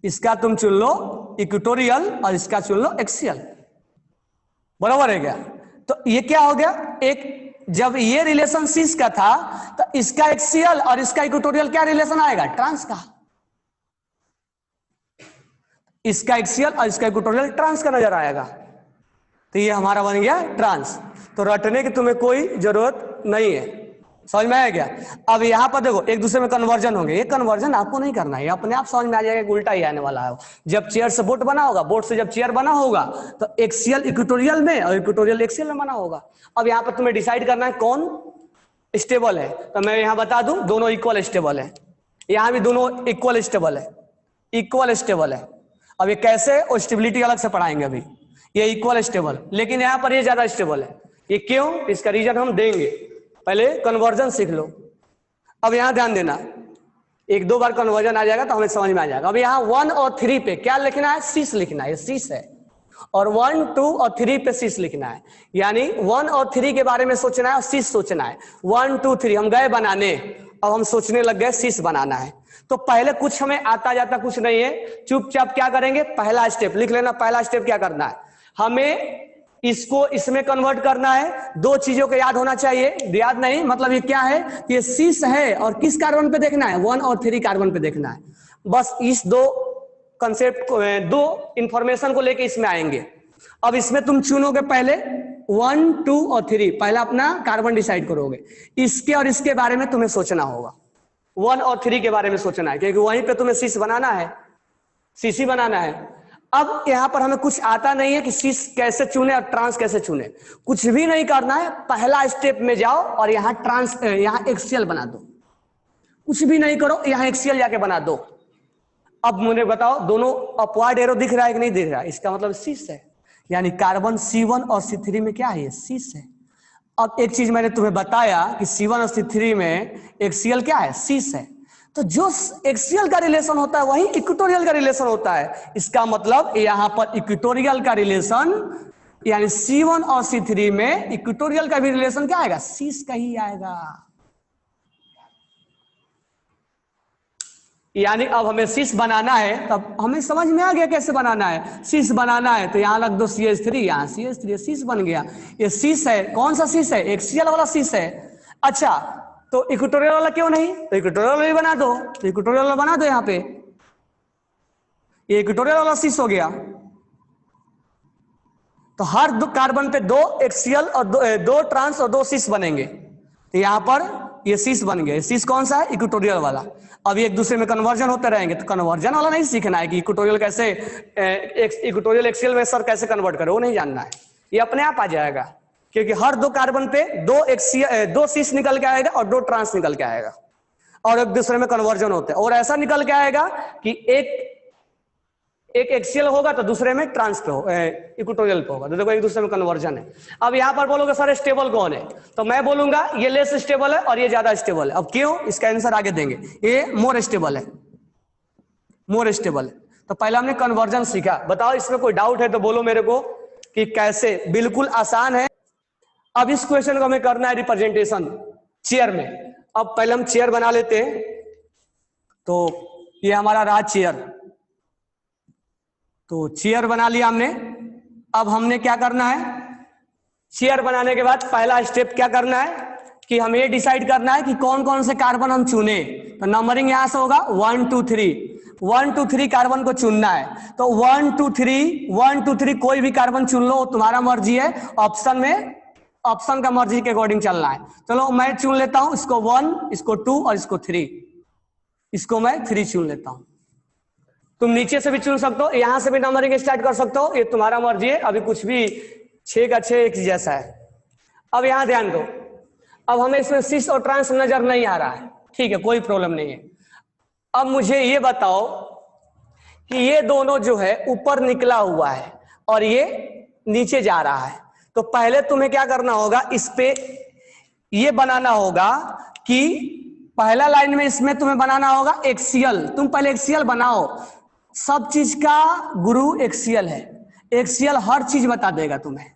इसका तुम चुन लो इक्वेटोरियल और इसका चुन लो एक्सियल। बराबर है क्या? तो ये क्या हो गया, एक जब ये रिलेशन सिस का था तो इसका एक्सियल और इसका इक्वेटोरियल क्या रिलेशन आएगा, ट्रांस का। इसका एक्सियल और इसका इक्वेटोरियल ट्रांस का नजर आएगा। तो ये हमारा बन गया ट्रांस। तो रटने की तुम्हें कोई जरूरत नहीं है, समझ में आया क्या? अब यहां पर देखो एक दूसरे में कन्वर्जन होंगे, ये कन्वर्जन आपको नहीं करना है, अपने आप समझ में आ जाएगा कि उल्टा ही आने वाला है। जब चेयर से बोट बना होगा, बोट से जब चेयर बना होगा तो एक्सियल इक्वेटोरियल में और इक्वेटोरियल एक्सियल में बना होगा। अब यहाँ पर तुम्हें डिसाइड करना है कौन स्टेबल है। तो मैं यहाँ बता दूं दोनों इक्वल स्टेबल है, यहाँ भी दोनों इक्वल स्टेबल है, इक्वल स्टेबल है। अब ये कैसे, और स्टेबिलिटी अलग से पढ़ाएंगे अभी। ये इक्वल स्टेबल, लेकिन यहाँ पर ये ज्यादा स्टेबल है। ये क्यों, इसका रीजन हम देंगे, पहले कन्वर्जन सीख लो। अब यहां ध्यान देना, 1-2 बार कन्वर्जन आ जाएगा तो हमें समझ में आ जाएगा। अब यहाँ 1 और 3 पे क्या लिखना है, सिस लिखना है, ये सिस है। और 1, 2 और 3 पे सिस लिखना है, यानी 1 और 3 के बारे में सोचना है और सिस सोचना है। 1 2 3 हम गए बनाने, अब हम सोचने लग गए सिस बनाना है। तो पहले कुछ हमें आता जाता कुछ नहीं है, चुपचाप क्या करेंगे, पहला स्टेप लिख लेना। पहला स्टेप क्या करना है, हमें इसको इसमें कन्वर्ट करना है। 2 चीजों को याद होना चाहिए, याद नहीं मतलब ये क्या है, ये सिस है और किस कार्बन पे देखना है, 1 और 3 कार्बन पे देखना है। बस इस दो कंसेप्ट को, दो इंफॉर्मेशन को लेके इसमें आएंगे। अब इसमें तुम चुनोगे पहले 1, 2 और 3, पहला अपना कार्बन डिसाइड करोगे। इसके और इसके बारे में तुम्हें सोचना होगा, 1 और 3 के बारे में सोचना है, क्योंकि वहीं पे तुम्हें सीस बनाना है, सीसी बनाना है। अब यहां पर हमें कुछ आता नहीं है कि सीस कैसे चुने और ट्रांस कैसे चुने, कुछ भी नहीं करना है। पहला स्टेप में जाओ और यहाँ ट्रांस, यहाँ एक्सियल बना दो, कुछ भी नहीं करो, यहाँ एक्सियल जाके बना दो। अब मुझे बताओ दोनों अपवार्ड एरो दिख रहा है कि नहीं दिख रहा है? इसका मतलब सीस है, यानी कार्बन C1 और C3 में क्या है? ये सीस है। अब एक चीज मैंने तुम्हें बताया कि C1 और C3 में एक्सियल क्या है? सीस है। तो जो एक्सियल का रिलेशन होता है वही इक्वेटोरियल का रिलेशन होता है। इसका मतलब यहां पर इक्वेटोरियल का रिलेशन, यानी C1 और C3 में इक्वेटोरियल का भी रिलेशन क्या आएगा? सीस का ही आएगा। यानी अब हमें सीस बनाना है, तब हमें समझ में आ गया कैसे बनाना है। सीस बनाना है तो यहां रख दो CH3, यहां CH3, सीस बन गया। ये सीस है, कौन सा सीस है? एक्सियल वाला सीस है। अच्छा, तो इक्वेटोरियल वाला क्यों नहीं? तो इक्वेटोरियल वाला भी बना दो, तो इक्वेटोरियल वाला बना दो। यहाँ पे ये इक्वेटोरियल वाला सीस हो गया। तो हर दो कार्बन पे 2 एक्सियल और 2 ट्रांस और 2 सीस बनेंगे। तो यहां पर ये सीस बन गया। सीस कौन सा है? इक्वेटोरियल वाला। अब एक दूसरे में कन्वर्जन होते रहेंगे, तो कन्वर्जन वाला नहीं सीखना है कि इक्वेटोरियल कैसे, इक्वेटोरियल एक्सियल में सर कैसे कन्वर्ट करे, वो नहीं जानना है, ये अपने आप आ जाएगा। क्योंकि हर दो कार्बन पे 2 सीस निकल के आएगा और 2 ट्रांस निकल के आएगा, और एक दूसरे में कन्वर्जन होते हैं। और ऐसा निकल के आएगा कि एक एक्सियल होगा तो दूसरे में ट्रांस पे हो, इक्वेटोरियल पे होगा। तो देखो एक दूसरे में कन्वर्जन है। अब यहां पर बोलोगे सर स्टेबल कौन है? तो मैं बोलूंगा ये लेस स्टेबल है और ये ज्यादा स्टेबल है। अब क्यों? इसका आंसर आगे देंगे। ये मोर स्टेबल है, मोर स्टेबल है। तो पहले हमने कन्वर्जन सीखा। बताओ इसमें कोई डाउट है तो बोलो मेरे को कि कैसे। बिल्कुल आसान है। अब इस क्वेश्चन को हमें करना है रिप्रेजेंटेशन चेयर में। अब पहले हम चेयर बना लेते हैं। तो ये हमारा रहा चेयर। तो चेयर बना लिया हमने। अब हमने क्या करना है? चेयर बनाने के बाद पहला स्टेप क्या करना है कि हमें ये डिसाइड करना है कि कौन कौन से कार्बन हम चुने। तो नंबरिंग यहां से होगा 1 2 3, 1 2 3 कार्बन को चुनना है। तो 1 2 3 कोई भी कार्बन चुन लो, तुम्हारा मर्जी है। ऑप्शन में ऑप्शन का मर्जी के अकॉर्डिंग चलना है। चलो मैं चुन लेता हूं इसको 1, इसको 2 और इसको 3। इसको मैं 3 चुन लेता हूं। तुम नीचे से भी चुन सकते हो, यहां से भी नंबरिंग स्टार्ट कर सकते हो, ये तुम्हारा मर्जी है। अभी कुछ भी 6 का 6 एक जैसा है। अब यहां ध्यान दो, अब हमें इसमें सीस और ट्रांस नजर नहीं आ रहा है, ठीक है, कोई प्रॉब्लम नहीं है। अब मुझे ये बताओ कि ये दोनों जो है ऊपर निकला हुआ है और ये नीचे जा रहा है। तो पहले तुम्हें क्या करना होगा, इस पे ये बनाना होगा कि पहला लाइन में इसमें तुम्हें बनाना होगा एक्सियल। तुम पहले एक्सियल बनाओ। सब चीज का गुरु एक्सियल है। एक्सियल हर चीज बता देगा तुम्हें।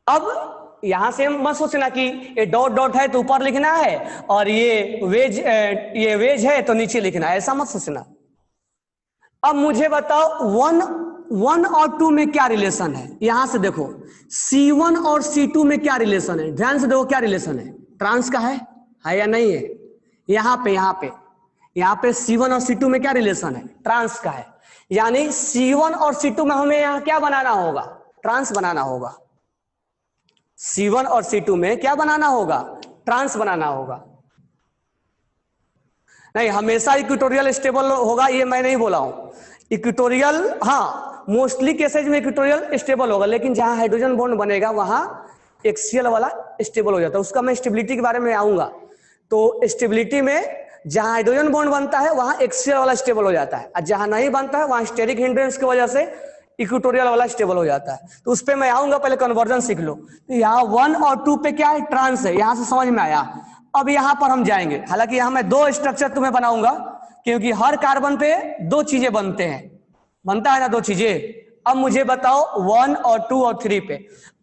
अब यहां से मत सोचना कि ये डॉट डॉट है तो ऊपर लिखना है और ये वेज है तो नीचे लिखना है, ऐसा मत सोचना। अब मुझे बताओ 1 और 2 में क्या रिलेशन है। यहां से देखो C1 और C2 में क्या रिलेशन है, ध्यान से देखो क्या रिलेशन है। ट्रांस का है या नहीं है? यहां पे C1 और C2 में क्या रिलेशन है? ट्रांस का है। यानी C1 और C2 में हमें यहां क्या बनाना होगा? ट्रांस बनाना होगा। C1 और C2 में क्या बनाना होगा? ट्रांस बनाना होगा। नहीं, हमेशा इक्वेटोरियल स्टेबल होगा ये मैं नहीं बोला हूं। इक्वेटोरियल, हाँ, मोस्टली केसेज में इक्वेटोरियल स्टेबल होगा, लेकिन जहां हाइड्रोजन बॉन्ड बनेगा वहां एक्सियल वाला स्टेबल हो जाता है। उसका मैं स्टेबिलिटी के बारे में आऊंगा। तो स्टेबिलिटी में जहां हाइड्रोजन बॉन्ड बनता है वहां एक्सियल वाला स्टेबल हो जाता है, और जहां नहीं बनता है वहां स्टेरिक हिंड्रेंस की वजह से इक्वेटोरियल वाला स्टेबल हो जाता है। तो उस पर मैं आऊंगा, पहले कन्वर्जन सीख लो। तो यहाँ 1 और 2 पे क्या है? ट्रांस है। यहां से समझ में आया। अब यहां पर हम जाएंगे। हालांकि यहां मैं 2 स्ट्रक्चर तुम्हें बनाऊंगा, क्योंकि हर कार्बन पे 2 चीजें बनते हैं, बनता है ना 2 चीजें। अब मुझे बताओ 1 और 2 और 3 पे।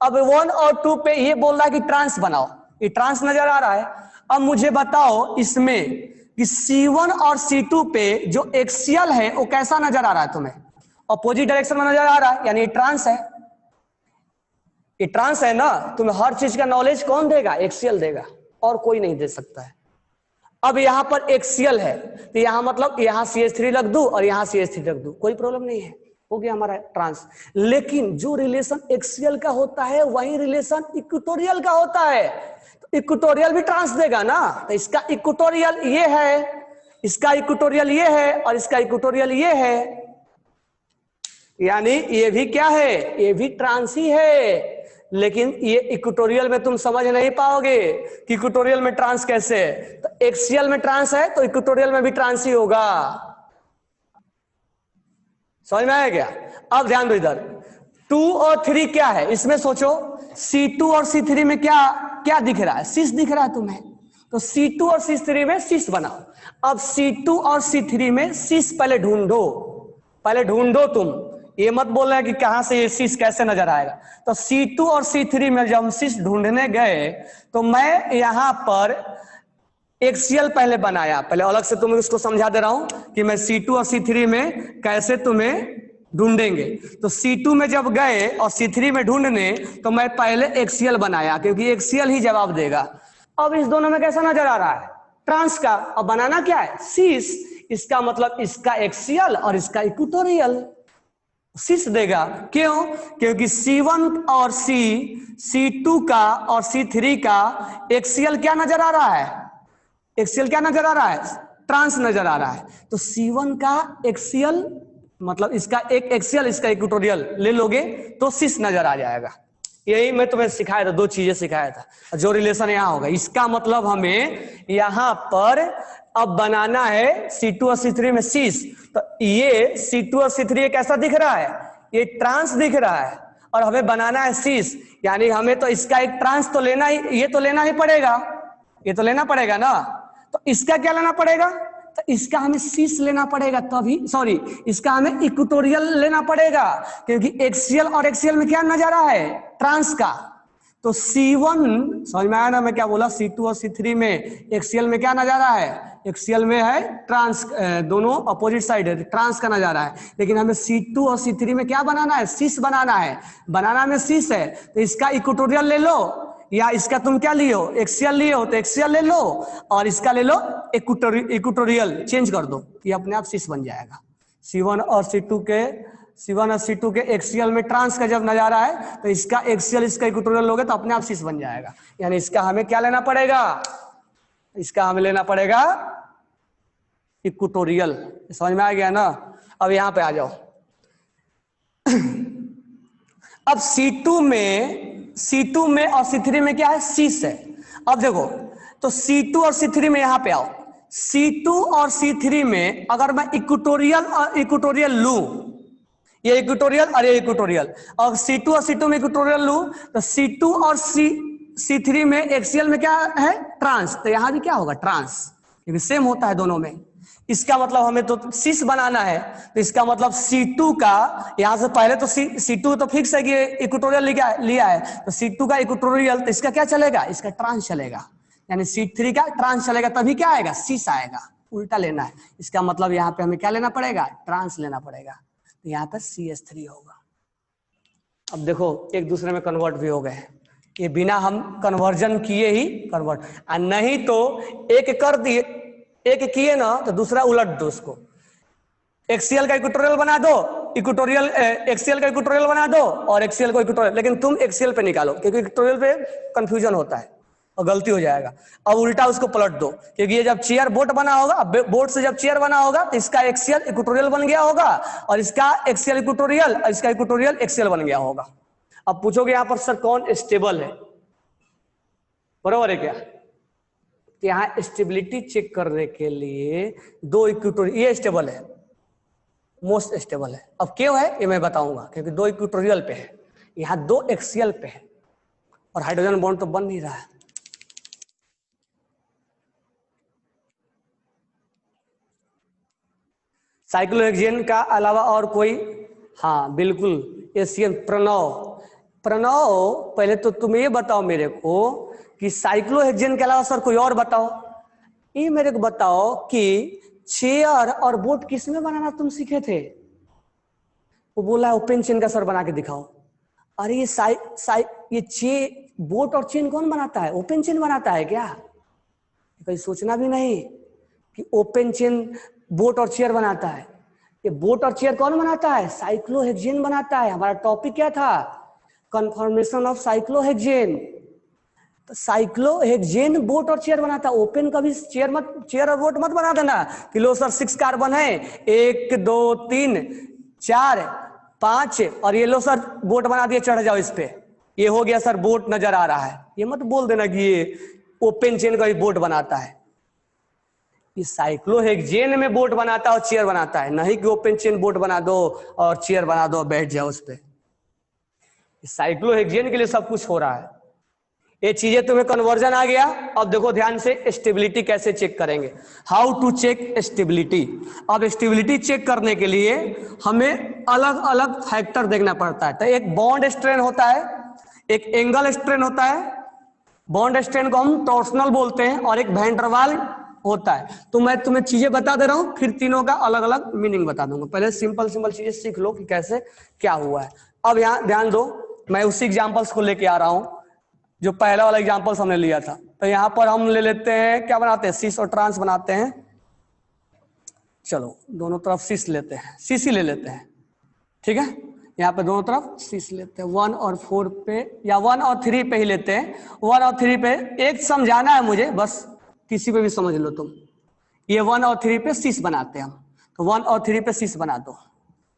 अब 1 और 2 पे ये बोल रहा है कि ट्रांस बनाओ, ये ट्रांस नजर आ रहा है। अब मुझे बताओ इसमें कि C1 और C2 पे जो एक्सियल है वो कैसा नजर आ रहा है तुम्हें? अपोजिट डायरेक्शन में नजर आ रहा है, यानी ये ट्रांस है। ये ट्रांस है ना। तुम्हें हर चीज का नॉलेज कौन देगा? एक्सियल देगा, और कोई नहीं दे सकता है। अब यहाँ पर एक्सियल है तो यहाँ मतलब यहाँ CH3 रख दूं और यहाँ CH3 रख दूं, कोई प्रॉब्लम नहीं है, हो गया हमारा ट्रांस। लेकिन जो रिलेशन एक्सियल का होता है वही रिलेशन इक्वेटोरियल का होता है, तो इक्वेटोरियल भी ट्रांस देगा ना। तो इसका इक्वेटोरियल ये है, इसका इक्वेटोरियल ये है और इसका इक्वेटोरियल ये है, यानी ये भी क्या है, ये भी ट्रांस ही है। लेकिन ये इक्वेटोरियल में तुम समझ नहीं पाओगे कि इक्वेटोरियल में ट्रांस कैसे है। तो एक्सियल में ट्रांस है तो इक्वेटोरियल में भी ट्रांस ही होगा, समझ में आया क्या। अब ध्यान दो, इधर 2 और 3 क्या है, इसमें सोचो C2 और C3 में क्या क्या दिख रहा है, सिस दिख रहा है तुम्हें, तो C2 और C3 में सिस बनाओ। अब C2 और C3 में सिस पहले ढूंढो, पहले ढूंढो तुम, ये मत बोल रहे कि कहां से ये सिस कैसे नजर आएगा। तो C2 और C3 में जब हम सिस ढूंढने गए तो मैं यहां पर एक्सियल पहले बनाया, पहले अलग से तुम्हें उसको समझा दे रहा हूं कि मैं C2 और C3 में कैसे तुम्हें ढूंढेंगे। तो C2 में जब गए और C3 में ढूंढने तो मैं पहले एक्सियल बनाया, क्योंकि एक्सियल ही जवाब देगा। अब इस दोनों में कैसा नजर आ रहा है, ट्रांस का। अब बनाना क्या है, सिस, इसका मतलब इसका एक्सियल और इसका इक्वेटोरियल, सिस देगा। क्यों, क्योंकि C1 और C2 का और C3 का एक्सियल क्या नजर आ रहा है, एक्सियल क्या नजर आ रहा है, ट्रांस नजर आ रहा है। तो C1 का एक्सियल मतलब इसका एक एक्सियल इसका इक्वेटोरियल ले लोगे तो सिस नजर आ जाएगा। यही मैं तुम्हें सिखाया था, 2 चीजें सिखाया था, जो रिलेशन यहां होगा। इसका मतलब हमें यहां पर अब बनाना है C2 और C3 में सिस। तो ये C2 और C3 कैसा दिख रहा है, ये ट्रांस दिख रहा है, और हमें बनाना है सिस, यानी हमें तो इसका एक ट्रांस तो लेना ही, ये तो लेना ही पड़ेगा, ये तो लेना पड़ेगा ना। तो इसका क्या लेना पड़ेगा, तो इसका हमें सिस लेना पड़ेगा, तभी सॉरी इसका हमें इक्वेटोरियल लेना पड़ेगा, क्योंकि एक्सियल और एक्सियल में क्या नजारा है, ट्रांस का। तो C1 समझ में आया ना मैं क्या बोला, C2 और C3 में एक्सियल में क्या नजारा है, एक्सियल में है ट्रांस, दोनों अपोजिट साइड है, ट्रांस का नजारा है। लेकिन हमें C2 और C3 में क्या बनाना है, सिस बनाना है, बनाना में सिस है। तो इसका इक्वेटोरियल ले लो, या इसका तुम क्या लियो, एक्सियल लियो, तो एक्सियल ले लो, और इसका ले लो इक्वेटोरियल, चेंज कर दो, ये अपने आप सिस बन जाएगा। C1 और C2 के एक्सियल में ट्रांस का जब नजारा है तो इसका एक्सियल इसका इक्वेटोरियल लोगे तो अपने आप सिस बन जाएगा। यानी इसका हमें क्या लेना पड़ेगा, इसका हमें लेना पड़ेगा इक्वेटोरियल। समझ में आ गया ना। अब यहां पे आ जाओ। अब C2 में और C3 में क्या है, सिस है। अब देखो तो C2 और C3 में यहां पे आओ, C2 और C3 में अगर मैं इक्वेटोरियल और इक्वेटोरियल लूं, ये इक्वेटोरियल और ये इक्वेटोरियल, और C2 और C2 में इक्वेटोरियल लूं, तो C2 और C3 में एक्सियल में क्या है, ट्रांस, तो यहां भी क्या होगा, ट्रांस, क्योंकि सेम होता है दोनों में। इसका मतलब हमें तो सिस बनाना है, तो इसका मतलब C2 का यहां से पहले तो C2 तो फिक्स है कि इक्वेटोरियल लिया है, तो C2 का इक्वेटोरियल, तो इसका क्या चलेगा, इसका ट्रांस चलेगा, यानी C3 का ट्रांस चलेगा, तभी क्या आएगा, सिस आएगा। उल्टा लेना है, इसका मतलब यहाँ पे हमें क्या लेना पड़ेगा, ट्रांस लेना पड़ेगा, तो यहाँ पर CH3 होगा। अब देखो एक दूसरे में कन्वर्ट भी हो गए, ये बिना हम कन्वर्जन किए ही कन्वर्ट, और नहीं तो एक कर दिए, एक किए ना तो दूसरा उलट दो उसको, एक्सियल का इक्वेटोरियल बना दो, इक्वेटोरियल एक्सियल का इक्वेटोरियल बना दो और एक्सियल को इक्वेटोरियल, लेकिन तुम एक्सियल पे निकालो क्योंकि इक्वेटोरियल पे कंफ्यूजन होता है और गलती हो जाएगा। अब उल्टा उसको पलट दो, क्योंकि ये जब चेयर बोट बना होगा, बोट से जब चेयर बना होगा तो इसका एक्सियल इक्वेटोरियल बन गया होगा, और इसका एक्सियल इक्वेटोरियल और इसका इक्वेटोरियल एक्सियल बन गया होगा। अब पूछोगे यहां पर सर कौन स्टेबल है, बरोबर है क्या, यहाँ स्टेबिलिटी चेक करने के लिए 2 इक्वेटोरियल, ये स्टेबल है, मोस्ट स्टेबल है। अब क्यों है ये मैं बताऊंगा, क्योंकि 2 इक्वेटोरियल पे है, यहाँ 2 एक्सियल पे है, और हाइड्रोजन बॉन्ड तो बन नहीं रहा है। साइक्लोहेक्सेन का अलावा और कोई, हाँ बिल्कुल एशियन, प्रणव पहले तो तुम ये बताओ मेरे को कि साइक्लोहेक्सेन के अलावा सर कोई और बताओ, ये मेरे को बताओ कि चेयर और बोट किसमें बनाना तुम सीखे थे, वो बोला ओपन चेन का सर बना के दिखाओ। अरे ये बोट और चेन कौन बनाता है, ओपन चेन बनाता है क्या, कहीं सोचना भी नहीं कि ओपन चेन बोट और चेयर बनाता है। ये बोट और चेयर कौन बनाता है? साइक्लोहेक्सेन बनाता है। हमारा टॉपिक क्या था? Conformation of cyclohexane. तो साइक्लोहेक्सेन बोट और चेयर बनाता है। ओपन कभी चेयर और बोट मत बना देना कि लो सर 6 कार्बन है, 1 2 3 4 5 और ये लो सर बोट बना दिए, चढ़ जाओ इस पे, ये हो गया सर बोट नजर आ रहा है। ये मत बोल देना कि ये ओपन चेन का भी बोट बनाता है। ये साइक्लोहेक्सेन में बोट बनाता है और चेयर बनाता है, नहीं कि ओपन चेन बोट बना दो और चेयर बना दो और बैठ जाओ उस पे। साइक्लोहेक्सेन के लिए सब कुछ हो रहा है। ये चीजें तुम्हें कन्वर्जन आ गया। अब देखो ध्यान से स्टेबिलिटी कैसे चेक करेंगे, हाउ टू चेक स्टेबिलिटी। अब स्टेबिलिटी चेक करने के लिए हमें अलग अलग फैक्टर देखना पड़ता है। तो एक बॉन्ड स्ट्रेन होता है, एक एंगल स्ट्रेन होता है, बॉन्ड स्ट्रेन को हम टॉर्सनल बोलते हैं, और एक वैन डर वाल होता है। तो मैं तुम्हें चीजें बता दे रहा हूं, फिर तीनों का अलग अलग मीनिंग बता दूंगा। पहले सिंपल सिंपल चीजें सीख लो कि कैसे क्या हुआ है। अब यहाँ ध्यान दो, मैं उसी एग्जाम्पल्स को लेके आ रहा हूं जो पहला वाला एग्जाम्पल्स हमने लिया था। तो यहाँ पर हम ले लेते हैं, क्या बनाते हैं? सिस और ट्रांस बनाते हैं। चलो दोनों तरफ सिस लेते हैं, सिस ही ले लेते हैं, ठीक है। यहाँ पे दोनों तरफ सिस लेते हैं, 1 और 4 पे या 1 और 3 पे ही लेते हैं। 1 और 3 पे एक समझाना है मुझे, बस किसी पे भी समझ लो तुम। ये 1 और 3 पे सिस बनाते हैं हम, तो 1 और 3 पे सिस बना दो।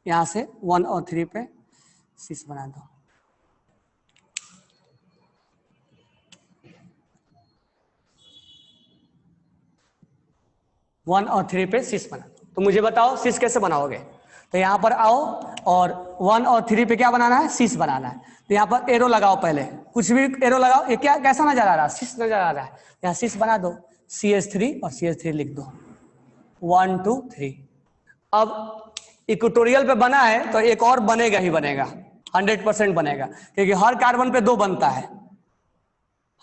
यहाँ से 1 और 3 पे सिस बना दो। वन और 3 पे सिस बना दो। तो मुझे बताओ सिस कैसे बनाओगे? तो यहाँ पर आओ और 1 और 3 पे क्या बनाना है? सिस बनाना है। तो यहाँ पर एरो लगाओ, पहले कुछ भी एरो लगाओ। ये क्या कैसा नजर आ रहा है? सिस नजर आ रहा है। यहाँ सिस बना दो, CH3 और CH3 लिख दो, 1 2 3। अब इक्वेटोरियल पे बना है तो एक और बनेगा ही बनेगा, 100% बनेगा, क्योंकि हर कार्बन पे 2 बनता है।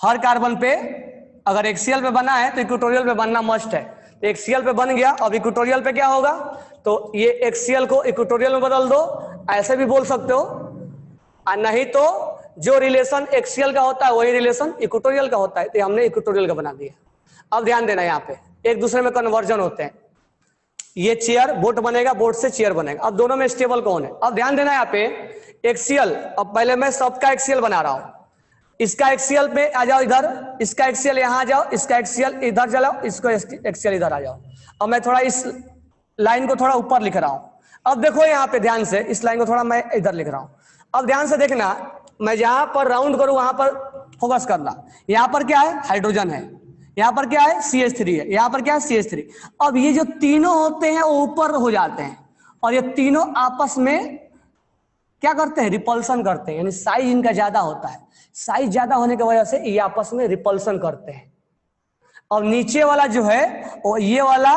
हर कार्बन पे अगर एक्सियल पे बना है तो इक्वेटोरियल पे बनना मस्ट है। तो एक्सियल पे बन गया, अब इक्वेटोरियल पे क्या होगा? तो ये एक्सियल को इक्वेटोरियल में बदल दो, ऐसे भी बोल सकते हो, और नहीं तो जो रिलेशन एक्सियल का होता है वही रिलेशन इक्वेटोरियल का होता है। तो हमने इक्वेटोरियल का बना दिया। अब ध्यान देना, यहाँ पे एक दूसरे में कन्वर्जन होते हैं। ये चेयर बोट बनेगा, बोट से चेयर बनेगा। अब दोनों में स्टेबल कौन है? अब ध्यान देना यहाँ पे एक्सियल। अब पहले मैं सबका एक्सियल बना रहा हूं। इसका एक्सियल पे आ जाओ इधर, इसका एक्सियल यहां आ जाओ, इसका एक्सियल इधर चलाओ, इसको एक्सियल इधर आ जाओ। अब मैं थोड़ा इस लाइन को थोड़ा ऊपर लिख रहा हूं। अब देखो यहाँ पे ध्यान से, इस लाइन को थोड़ा मैं इधर लिख रहा हूं। अब ध्यान से देखना, मैं जहां पर राउंड करूं वहां पर फोकस करना। यहां पर क्या है? हाइड्रोजन है। यहां पर क्या है? CH3 है। यहां पर क्या है? CH3। अब ये जो तीनों होते हैं वो ऊपर हो जाते हैं, और ये तीनों आपस में क्या करते हैं? रिपल्सन करते हैं, यानी साइज इनका ज्यादा होता है। साइज ज्यादा होने की वजह से ये आपस में रिपल्सन करते हैं। और नीचे वाला जो है वो ये वाला,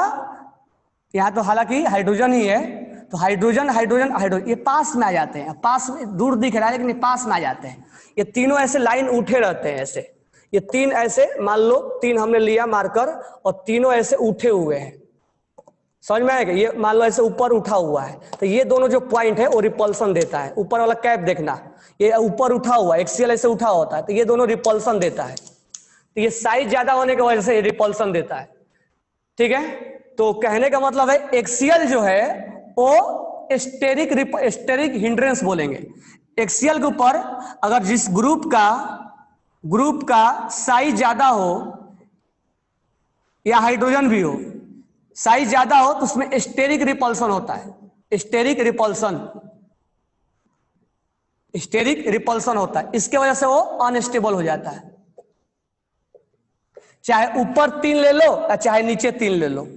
यहाँ तो हालांकि हाइड्रोजन ही है, तो हाइड्रोजन हाइड्रोजन हाइड्रोजन ये पास में आ जाते हैं। पास में दूर दिख रहा है लेकिन ये पास में आ जाते हैं। ये तीनों ऐसे लाइन उठे रहते हैं ऐसे। ये 3 ऐसे, मान लो 3 हमने लिया मार्कर, और तीनों ऐसे उठे हुए हैं। समझ में आएगा? ये मान लो ऐसे ऊपर उठा हुआ है, तो ये दोनों जो पॉइंट है वो रिपल्सन देता है। ऊपर वाला कैप देखना, ये ऊपर उठा हुआ है, एक्सियल ऐसे उठा होता है, तो ये दोनों रिपल्सन देता है। तो ये साइज ज्यादा होने की वजह से ये रिपल्सन देता है, ठीक है। तो कहने का मतलब है एक्सियल जो है वो स्टेरिक हिंड्रेंस बोलेंगे। एक्सियल के ऊपर अगर जिस ग्रुप का साइज ज्यादा हो या हाइड्रोजन भी हो, साइज ज्यादा हो तो उसमें स्टेरिक रिपल्सन होता है। स्टेरिक रिपल्सन होता है। इसके वजह से वो अनस्टेबल हो जाता है। चाहे ऊपर 3 ले लो या चाहे नीचे 3 ले लो।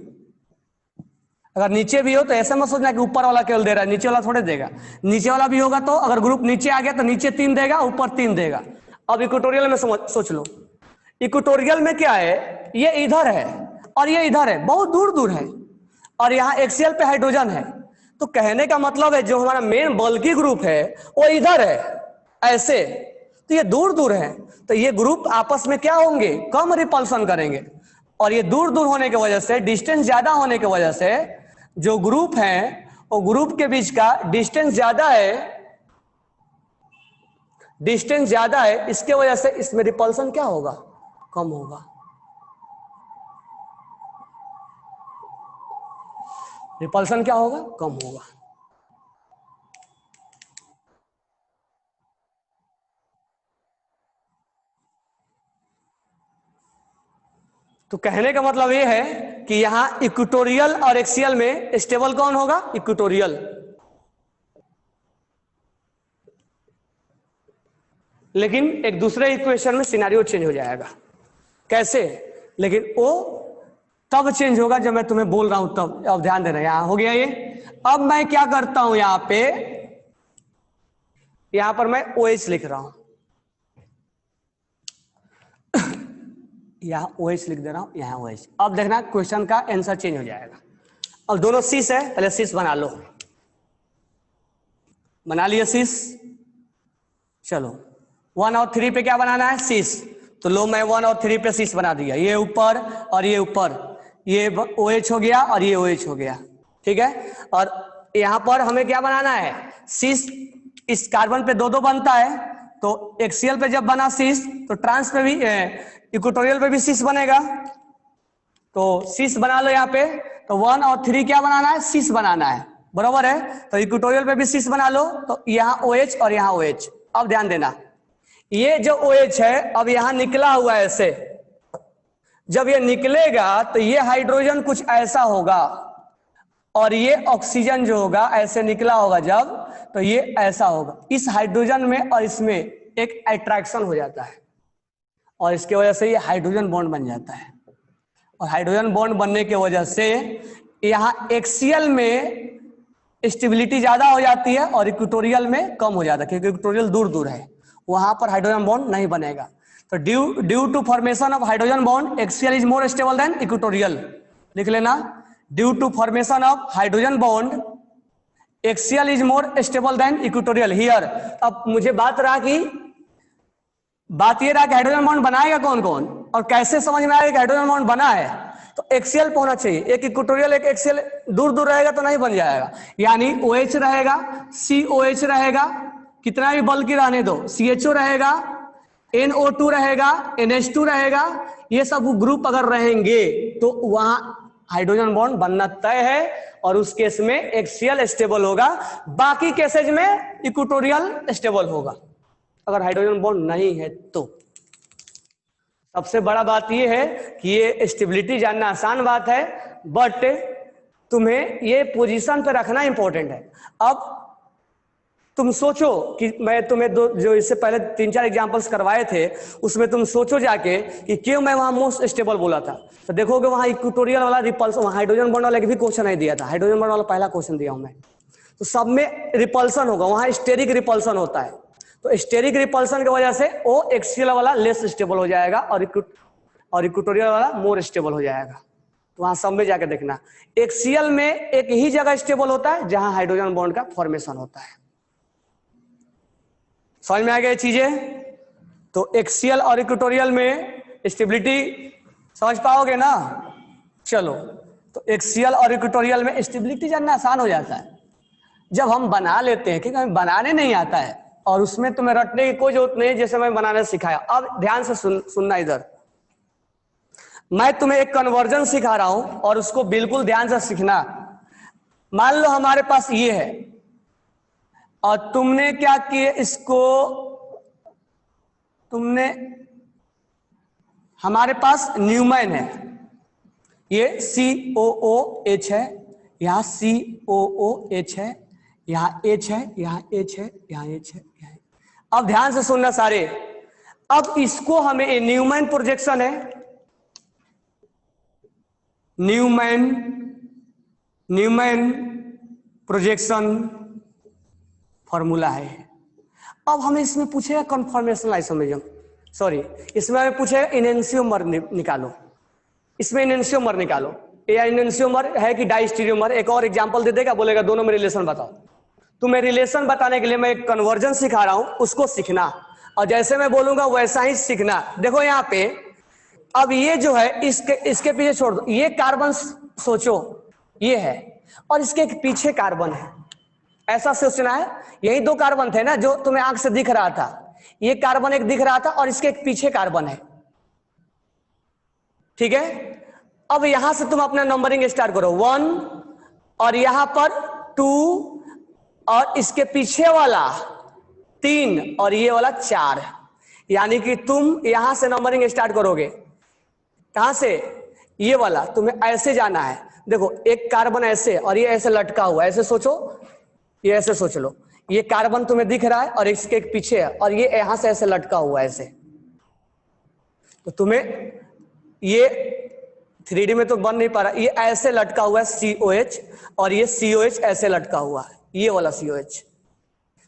अगर नीचे भी हो तो ऐसा मत सोचना कि ऊपर वाला केवल दे रहा है, नीचे वाला थोड़े देगा। नीचे वाला भी होगा तो अगर ग्रुप नीचे आ गया तो नीचे 3 देगा, ऊपर 3 देगा। अब इक्वेटोरियल में सोच लो, इक्वेटोरियल में क्या है? ये इधर है और ये इधर है, बहुत दूर दूर है, और यहाँ एक्सियल पे हाइड्रोजन है। तो कहने का मतलब है जो हमारा मेन बल्की ग्रुप है वो इधर है ऐसे, तो ये दूर दूर है। तो ये ग्रुप आपस में क्या होंगे? कम रिपल्सन करेंगे। और ये दूर दूर होने की वजह से, डिस्टेंस ज्यादा होने की वजह से जो ग्रुप है वो ग्रुप के बीच का डिस्टेंस ज्यादा है, इसके वजह से इसमें रिपल्सन क्या होगा? कम होगा। रिपल्सन क्या होगा, कम होगा। तो कहने का मतलब ये है कि यहां इक्वेटोरियल और एक्सियल में स्टेबल कौन होगा, इक्वेटोरियल। लेकिन एक दूसरे इक्वेशन में सिनेरियो चेंज हो जाएगा। कैसे, लेकिन वो तब चेंज होगा जब मैं तुम्हें बोल रहा हूं तब। अब ध्यान देना, यहां हो गया ये। अब मैं क्या करता हूं, यहां पर मैं OH लिख रहा हूं, यहां OH लिख दे रहा हूं, यहां OH। अब देखना क्वेश्चन का आंसर चेंज हो जाएगा। अब दोनों सीस है, पहले सीस बना लो। बना लिया सीस। चलो 1 और 3 पे क्या बनाना है, सीस। तो लो मैं 1 और 3 पे सीस बना दिया, ये ऊपर और ये ऊपर, ये OH हो गया और ये OH हो गया। ठीक है, और यहां पर हमें क्या बनाना है, सीस। इस कार्बन पे 2-2 बनता है, तो एक्सियल पे जब बना सीस तो ट्रांस पे भी, इक्वेटोरियल पे भी सीस बनेगा। तो सीस बना लो यहाँ पे। तो 1 और 3 क्या बनाना है, सीस बनाना है, बराबर है। तो इक्वेटोरियल पे भी सीस बना लो, तो यहाँ OH और यहाँ OH। अब ध्यान देना, ये जो OH है अब यहां निकला हुआ है ऐसे। जब ये निकलेगा तो ये हाइड्रोजन कुछ ऐसा होगा, और ये ऑक्सीजन जो होगा ऐसे निकला होगा जब, तो ये ऐसा होगा। इस हाइड्रोजन में और इसमें एक अट्रैक्शन हो जाता है, और इसके वजह से ये हाइड्रोजन बॉन्ड बन जाता है। और हाइड्रोजन बॉन्ड बनने की वजह से यहां एक्सियल में स्टेबिलिटी ज्यादा हो जाती है और इक्वेटोरियल में कम हो जाता है, क्योंकि इक्वेटोरियल दूर दूर है, वहां पर हाइड्रोजन बॉन्ड नहीं बनेगा। तो due to formation of hydrogen bond axial is more stable than equatorial. लिख लेना, due to formation of hydrogen bond axial is more stable than equatorial here. अब मुझे बात ये रहा कि हाइड्रोजन बॉन्ड बनाएगा कौन कौन, और कैसे समझ में आएगा कि हाइड्रोजन बॉन्ड बना है। तो एक्सियल पे होना चाहिए, एक इक्वेटोरियल एक एक्सियल, दूर दूर रहेगा तो नहीं बन जाएगा। यानी OH रहेगा, COH रहेगा, कितना भी बल्कि रहने दो, CHO रहेगा, NO2 रहेगा, NH2 रहेगा, ये सब ग्रुप अगर रहेंगे तो वहां हाइड्रोजन बॉन्ड बनना तय है, और उस केस में एक्सियल स्टेबल होगा, बाकी केसेज में इक्वेटोरियल स्टेबल होगा अगर हाइड्रोजन बॉन्ड नहीं है तो। सबसे बड़ा बात यह है कि ये स्टेबिलिटी जानना आसान बात है, बट तुम्हें ये पोजीशन पे रखना इंपॉर्टेंट है। अब तुम सोचो कि मैं तुम्हें जो इससे पहले 3-4 एग्जांपल्स करवाए थे उसमें तुम सोचो जाके कि क्यों मैं वहां मोस्ट स्टेबल बोला था। तो देखोगे वहां इक्वेटोरियल वाला रिपल्सन, वहां हाइड्रोजन बॉन्ड वाला भी क्वेश्चन नहीं दिया था, हाइड्रोजन बॉन्ड वाला पहला क्वेश्चन दिया हूं मैं। तो सब में रिपल्सन होगा, वहां स्टेरिक रिपल्सन होता है। तो स्टेरिक रिपल्सन की वजह से वो एक्सियल वाला लेस स्टेबल हो जाएगा और इक्वेटोरियल वाला मोर स्टेबल हो जाएगा। तो वहां सब में जाकर देखना, एक्सियल में एक ही जगह स्टेबल होता है जहां हाइड्रोजन बॉन्ड का फॉर्मेशन होता है। समझ में आ गई चीजें? तो एक्सियल और इक्वेटोरियल में स्टेबिलिटी समझ पाओगे ना। चलो, तो एक्सियल और इक्वेटोरियल में स्टेबिलिटी जानना आसान हो जाता है जब हम बना लेते हैं, क्योंकि हमें बनाने नहीं आता है और उसमें तुम्हें रटने की कोई जरूरत नहीं, जैसे मैं बनाने सिखाया। अब ध्यान से सुनना इधर, मैं तुम्हें एक कन्वर्जन सिखा रहा हूं और उसको बिल्कुल ध्यान से सीखना। मान लो हमारे पास ये है और तुमने क्या किए, इसको तुमने, हमारे पास न्यूमैन है, ये COOH है, यहां COOH है, यहां H है, यहां H है, यहां H है, यहां। अब ध्यान से सुनना सारे। अब इसको हमें, न्यूमैन प्रोजेक्शन है, न्यूमैन प्रोजेक्शन फॉर्मूला है। अब हमें इसमें पूछेगा कन्फर्मेशन आइसोमेरिज्म, सॉरी इसमें हमें पूछेगा इनेंशियोमर निकालो, इसमें इनेंशियोमर निकालो, या इनेंशियोमर है कि डाइस्टीरियोमर। एक और एग्जांपल दे देगा, बोलेगा दोनों में रिलेशन बताओ। तुम्हें रिलेशन बताने के लिए मैं एक कन्वर्जन सिखा रहा हूं, उसको सीखना, और जैसे मैं बोलूंगा वैसा ही सीखना। देखो यहां पे, अब ये जो है इसके पीछे छोड़ दो, ये कार्बन सोचो ये है और इसके पीछे कार्बन है, ऐसा सोचना है। यही 2 कार्बन थे ना जो तुम्हें आंख से दिख रहा था, ये कार्बन एक दिख रहा था और इसके एक पीछे कार्बन है, ठीक है। अब यहां से तुम अपना नंबरिंग स्टार्ट करो, 1 और यहां पर 2 और इसके पीछे वाला 3 और ये वाला 4। यानी कि तुम यहां से नंबरिंग स्टार्ट करोगे। कहां से? ये वाला तुम्हें ऐसे जाना है। देखो एक कार्बन ऐसे और ये ऐसे लटका हुआ, ऐसे सोचो, ये ऐसे सोच लो, ये कार्बन तुम्हें दिख रहा है और इसके पीछे है और ये यहां से ऐसे लटका हुआ है ऐसे। तो तुम्हें ये 3D में तो बन नहीं पा रहा, ये ऐसे लटका हुआ है COH और ये COH ऐसे लटका हुआ है, ये वाला COH।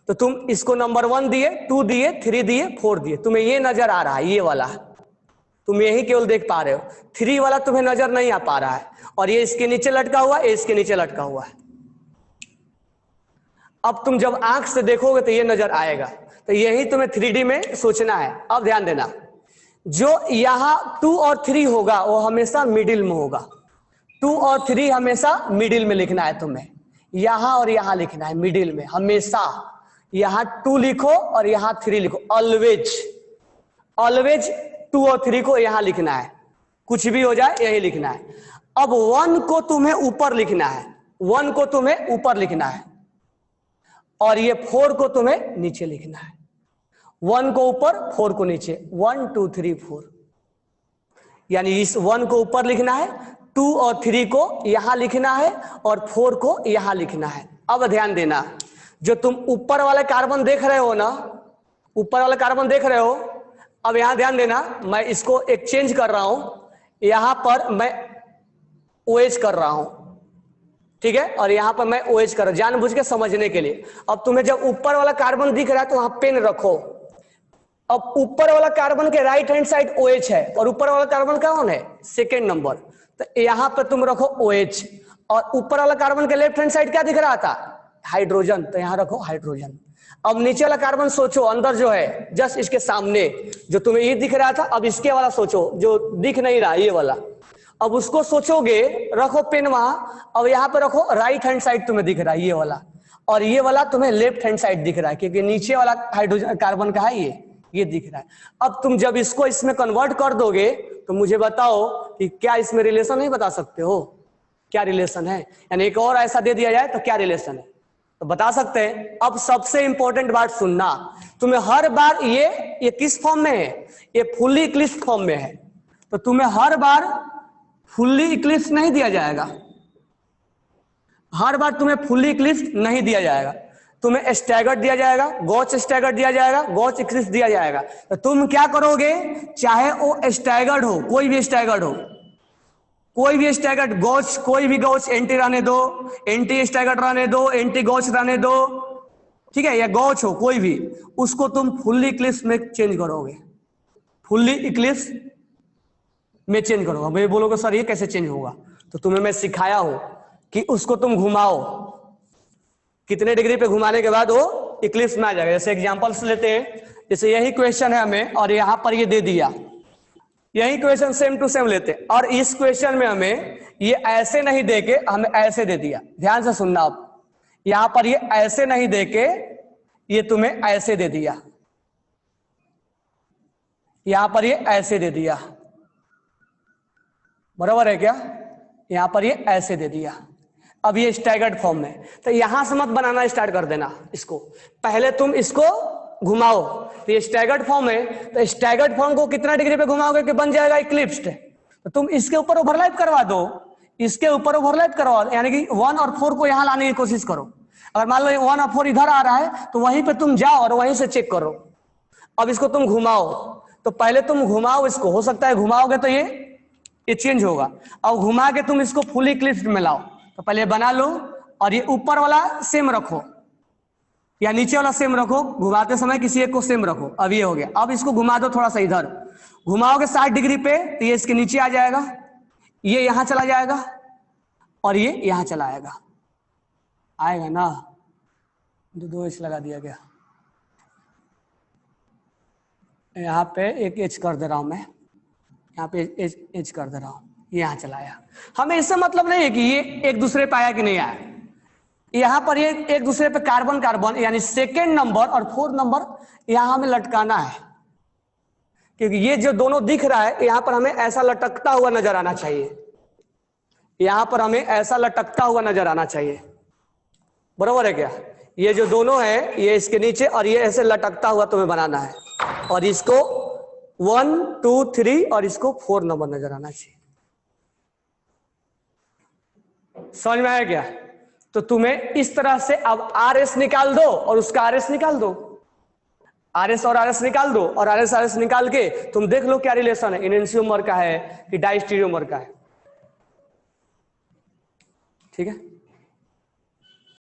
तो तुम इसको नंबर 1 दिए, 2 दिए, 3 दिए, 4 दिए, तुम्हें ये नजर आ रहा है, ये वाला तुम यही केवल देख पा रहे हो। 3 वाला तुम्हें नजर नहीं आ पा रहा है और ये इसके नीचे लटका हुआ है, ये इसके नीचे लटका हुआ है। अब तुम जब आंख से देखोगे तो ये नजर आएगा। तो यही तुम्हें 3D में सोचना है। अब ध्यान देना, जो यहां 2 और 3 होगा वो हमेशा मिडिल में होगा। 2 और 3 हमेशा मिडिल में लिखना है तुम्हें, यहां और यहां लिखना है मिडिल में हमेशा। यहां 2 लिखो और यहां 3 लिखो, ऑलवेज ऑलवेज 2 और 3 को यहां लिखना है, कुछ भी हो जाए यही लिखना है। अब 1 को तुम्हें ऊपर लिखना है, 1 को तुम्हें ऊपर लिखना है और ये 4 को तुम्हें नीचे लिखना है। 1 को ऊपर 4 को नीचे, 1 2 3 4। यानी इस 1 को ऊपर लिखना है, 2 और 3 को यहां लिखना है और 4 को यहां लिखना है। अब ध्यान देना, जो तुम ऊपर वाले कार्बन देख रहे हो ना, ऊपर वाले कार्बन देख रहे हो, अब यहां ध्यान देना, मैं इसको एक चेंज कर रहा हूं, यहां पर मैं OH कर रहा हूं, ठीक है, और यहां पर मैं OH कर रहा हूं जानबूझ के समझने के लिए। अब तुम्हें जब ऊपर वाला कार्बन दिख रहा है तो वहां पेन रखो। अब ऊपर वाला कार्बन के राइट हैंड साइड OH है और ऊपर वाला कार्बन कौन है? Second number. तो यहां पर तुम रखो OH और ऊपर वाला कार्बन के लेफ्ट हैंड साइड क्या दिख रहा था? हाइड्रोजन, तो यहां रखो हाइड्रोजन। अब नीचे वाला कार्बन सोचो, अंदर जो है जस्ट इसके सामने जो तुम्हें ये दिख रहा था, अब इसके वाला सोचो जो दिख नहीं रहा, ये वाला। अब उसको सोचोगे, रखो पेन वहां। अब यहां पे रखो राइट हैंड साइड तुम्हें दिख रहा है ये वाला, और ये वाला तुम्हें लेफ्ट हैंड साइड दिख रहा है क्योंकि नीचे वाला हाइड्रोजन कार्बन का है, ये दिख रहा है। अब तुम जब इसको इसमें कन्वर्ट कर दोगे तो मुझे बताओ कि क्या इसमें रिलेशन नहीं बता सकते हो? क्या रिलेशन है? यानी एक और ऐसा दे दिया जाए तो क्या रिलेशन है, तो बता सकते हैं। अब सबसे इंपॉर्टेंट बात सुनना, तुम्हें हर बार ये किस फॉर्म में है? ये फुल्ली इक्लिप्स फॉर्म में है। तो तुम्हें हर बार फुल्ली इक्लिप्स नहीं दिया जाएगा, हर बार तुम्हें फुल्ली इक्लिप्स नहीं दिया जाएगा, तुम्हें स्टैगर्ड दिया जाएगा, गॉच स्टैगर्ड दिया जाएगा, गॉच इक्लिप्स दिया जाएगा। तो तुम क्या करोगे, चाहे वो स्टैगर्ड हो, कोई भी स्टैगर्ड हो, कोई भी स्टैगर्ड गॉच, कोई भी गॉच, एंटी रहने दो, एंटी स्टैगर्ड रहने दो, एंटी गॉच रहने दो, ठीक है, या गॉच हो कोई भी, उसको तुम फुल्ली इक्लिप्स में चेंज करोगे, फुल्ली इक्लिप्स में चेंज करोगे। भाई बोलोगे सर ये कैसे चेंज होगा? तो तुम्हें मैं सिखाया हूं कि उसको तुम घुमाओ, कितने डिग्री पे घुमाने के बाद वो इक्लिप्स में आ जाएगा। जैसे एग्जांपल्स लेते हैं, जैसे यही क्वेश्चन है हमें और यहां पर ये दे दिया, यही क्वेश्चन सेम टू सेम लेते हैं और इस क्वेश्चन में हमें ये ऐसे नहीं देके हमें ऐसे दे दिया। ध्यान से सुनना, आप यहां पर ये ऐसे नहीं देके ये तुम्हें ऐसे दे दिया, यहां पर ये ऐसे दे दिया, बराबर है क्या? यहां पर ये ऐसे दे दिया। अब ये स्टैगर्ड फॉर्म में, तो यहां से मत बनाना स्टार्ट कर देना इसको, पहले तुम इसको घुमाओ। तो ये स्टैगर्ड फॉर्म है, तो स्टैगर्ड फॉर्म को कितना डिग्री पे घुमाओगे कि बन जाएगा इक्लिप्स्ड? तो तुम इसके ऊपर ओवरलैप करवा दो, इसके ऊपर ओवरलैप करवा दो, यानी कि 1 और 4 को यहां लाने की कोशिश करो। अगर मान लो 1 और 4 इधर आ रहा है तो वहीं पे तुम जाओ और वहीं से चेक करो। अब इसको तुम घुमाओ, तो पहले तुम घुमाओ इसको, हो सकता है घुमाओगे तो ये चेंज होगा। अब घुमा के तुम इसको फुली इक्लिप्स्ड में लाओ, तो पहले बना लो और ये ऊपर वाला सेम रखो या नीचे वाला सेम रखो, घुमाते समय किसी एक को सेम रखो। अब ये हो गया। अब इसको घुमा दो थोड़ा सा इधर, घुमाओगे 60 डिग्री पे तो ये इसके नीचे आ जाएगा, ये यहां चला जाएगा और ये यहां चला आएगा, आएगा ना? 2 एच लगा दिया गया, यहाँ पे एक एच कर दे रहा हूं मैं, यहाँ पे एच कर दे रहा हूं, यहां चला आया। हमें इससे मतलब नहीं है कि ये एक दूसरे पे आया कि नहीं आया, यहां पर ये एक दूसरे पे कार्बन कार्बन यानी सेकेंड नंबर और 4 नंबर यहां हमें लटकाना है, क्योंकि ये जो दोनों दिख रहा है यहां पर हमें ऐसा लटकता हुआ नजर आना चाहिए, यहां पर हमें ऐसा लटकता हुआ नजर आना चाहिए, बरोबर है क्या? ये जो दोनों है ये इसके नीचे और ये ऐसे लटकता हुआ तुम्हें बनाना है, और इसको 1 2 3 और इसको 4 नंबर नजर आना चाहिए। समझ में आया क्या? तो तुम्हें इस तरह से अब आर एस निकाल दो और उसका आर एस निकाल दो, आर एस और आर एस निकाल दो, और आर एस निकाल के तुम देख लो क्या रिलेशन है, इनेंसियोमर का है कि डायस्टीरियोमर का है। ठीक है।